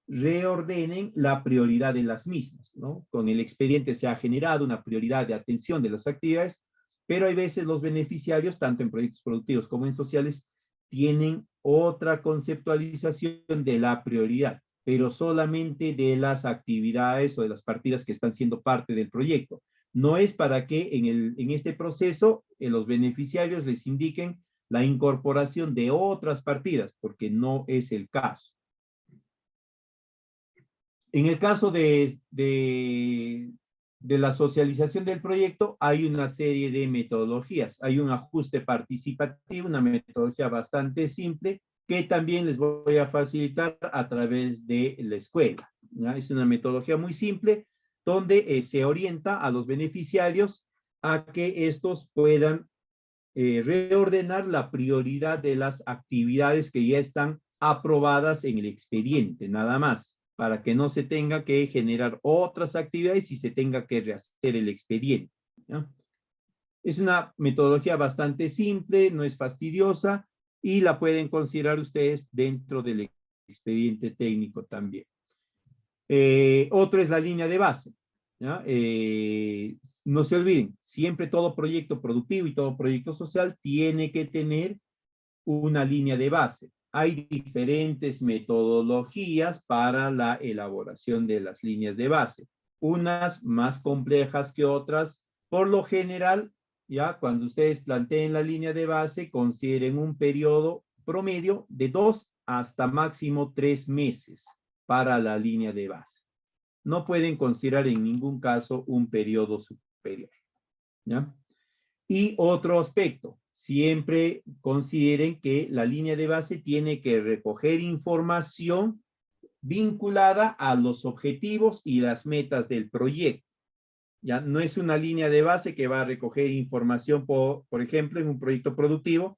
reordenen la prioridad de las mismas, ¿no? Con el expediente se ha generado una prioridad de atención de las actividades, pero hay veces los beneficiarios, tanto en proyectos productivos como en sociales, tienen otra conceptualización de la prioridad, pero solamente de las actividades o de las partidas que están siendo parte del proyecto. No es para que en este proceso los beneficiarios les indiquen la incorporación de otras partidas, porque no es el caso. En el caso de la socialización del proyecto, hay una serie de metodologías. Hay un ajuste participativo, una metodología bastante simple, que también les voy a facilitar a través de la escuela, ¿ya? Es una metodología muy simple, donde se orienta a los beneficiarios a que estos puedan reordenar la prioridad de las actividades que ya están aprobadas en el expediente, nada más, para que no se tenga que generar otras actividades y se tenga que rehacer el expediente, ¿ya? Es una metodología bastante simple, no es fastidiosa y la pueden considerar ustedes dentro del expediente técnico también. Otro es la línea de base, ¿ya? No se olviden, siempre todo proyecto productivo y todo proyecto social tiene que tener una línea de base. Hay diferentes metodologías para la elaboración de las líneas de base, unas más complejas que otras. Por lo general, ya cuando ustedes planteen la línea de base, consideren un periodo promedio de 2 hasta máximo 3 meses para la línea de base. No pueden considerar en ningún caso un periodo superior, ¿ya? Y otro aspecto, siempre consideren que la línea de base tiene que recoger información vinculada a los objetivos y las metas del proyecto. Ya no es una línea de base que va a recoger información, por ejemplo, en un proyecto productivo,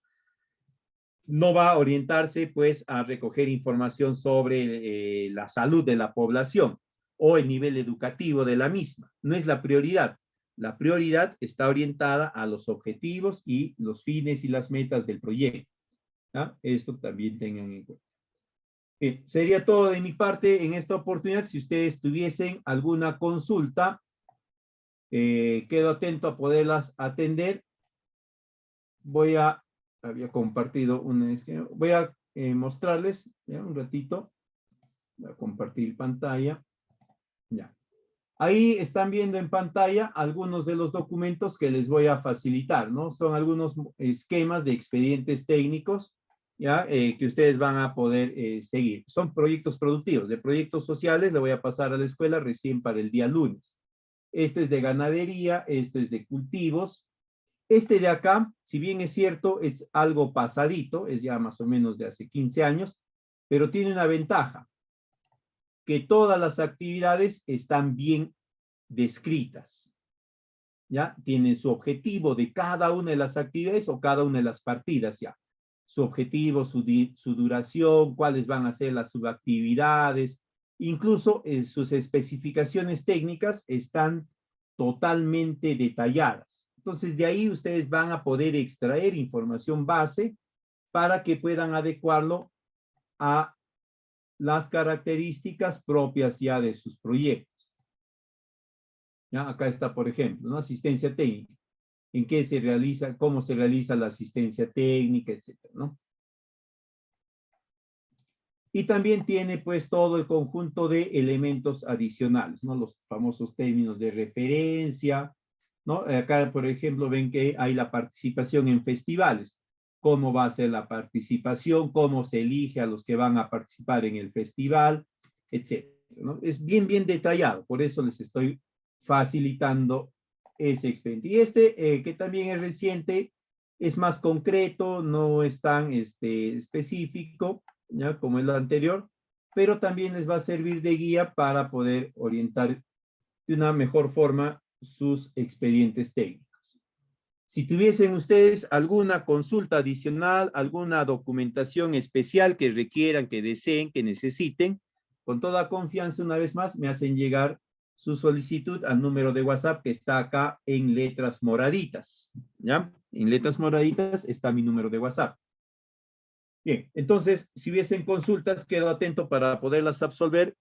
no va a orientarse pues a recoger información sobre la salud de la población o el nivel educativo de la misma. No es la prioridad. La prioridad está orientada a los objetivos y los fines y las metas del proyecto. ¿Ah? Esto también tengan en cuenta. Sería todo de mi parte en esta oportunidad. Si ustedes tuviesen alguna consulta, quedo atento a poderlas atender. Había compartido una esquema. Voy a mostrarles, ¿ya? Un ratito. Voy a compartir pantalla. Ya. Ahí están viendo en pantalla algunos de los documentos que les voy a facilitar, ¿no? Son algunos esquemas de expedientes técnicos, ¿ya? Que ustedes van a poder seguir. Son proyectos productivos. De proyectos sociales le voy a pasar a la escuela recién para el día lunes. Esto es de ganadería, esto es de cultivos. Este de acá, si bien es cierto, es algo pasadito, es ya más o menos de hace 15 años, pero tiene una ventaja, que todas las actividades están bien descritas, ¿ya? Tienen su objetivo de cada una de las actividades o cada una de las partidas, ¿ya? Su objetivo, su duración, cuáles van a ser las subactividades, incluso sus especificaciones técnicas están totalmente detalladas. Entonces, de ahí ustedes van a poder extraer información base para que puedan adecuarlo a las características propias ya de sus proyectos. ¿Ya? Acá está, por ejemplo, ¿no? Asistencia técnica. ¿En qué se realiza? ¿Cómo se realiza la asistencia técnica, etcétera, ¿no? Y también tiene, pues, todo el conjunto de elementos adicionales, ¿no? Los famosos términos de referencia, ¿no? Acá, por ejemplo, ven que hay la participación en festivales. ¿Cómo va a ser la participación? ¿Cómo se elige a los que van a participar en el festival? Etcétera, ¿no? Es bien, bien detallado. Por eso les estoy facilitando ese expediente. Y que también es reciente, es más concreto, no es tan específico, ¿ya? Como el anterior, pero también les va a servir de guía para poder orientar de una mejor forma sus expedientes técnicos. Si tuviesen ustedes alguna consulta adicional, alguna documentación especial que requieran, que deseen, que necesiten, con toda confianza, una vez más, me hacen llegar su solicitud al número de WhatsApp que está acá en letras moraditas, ¿ya? En letras moraditas está mi número de WhatsApp. Bien, entonces, si hubiesen consultas, quedo atento para poderlas absolver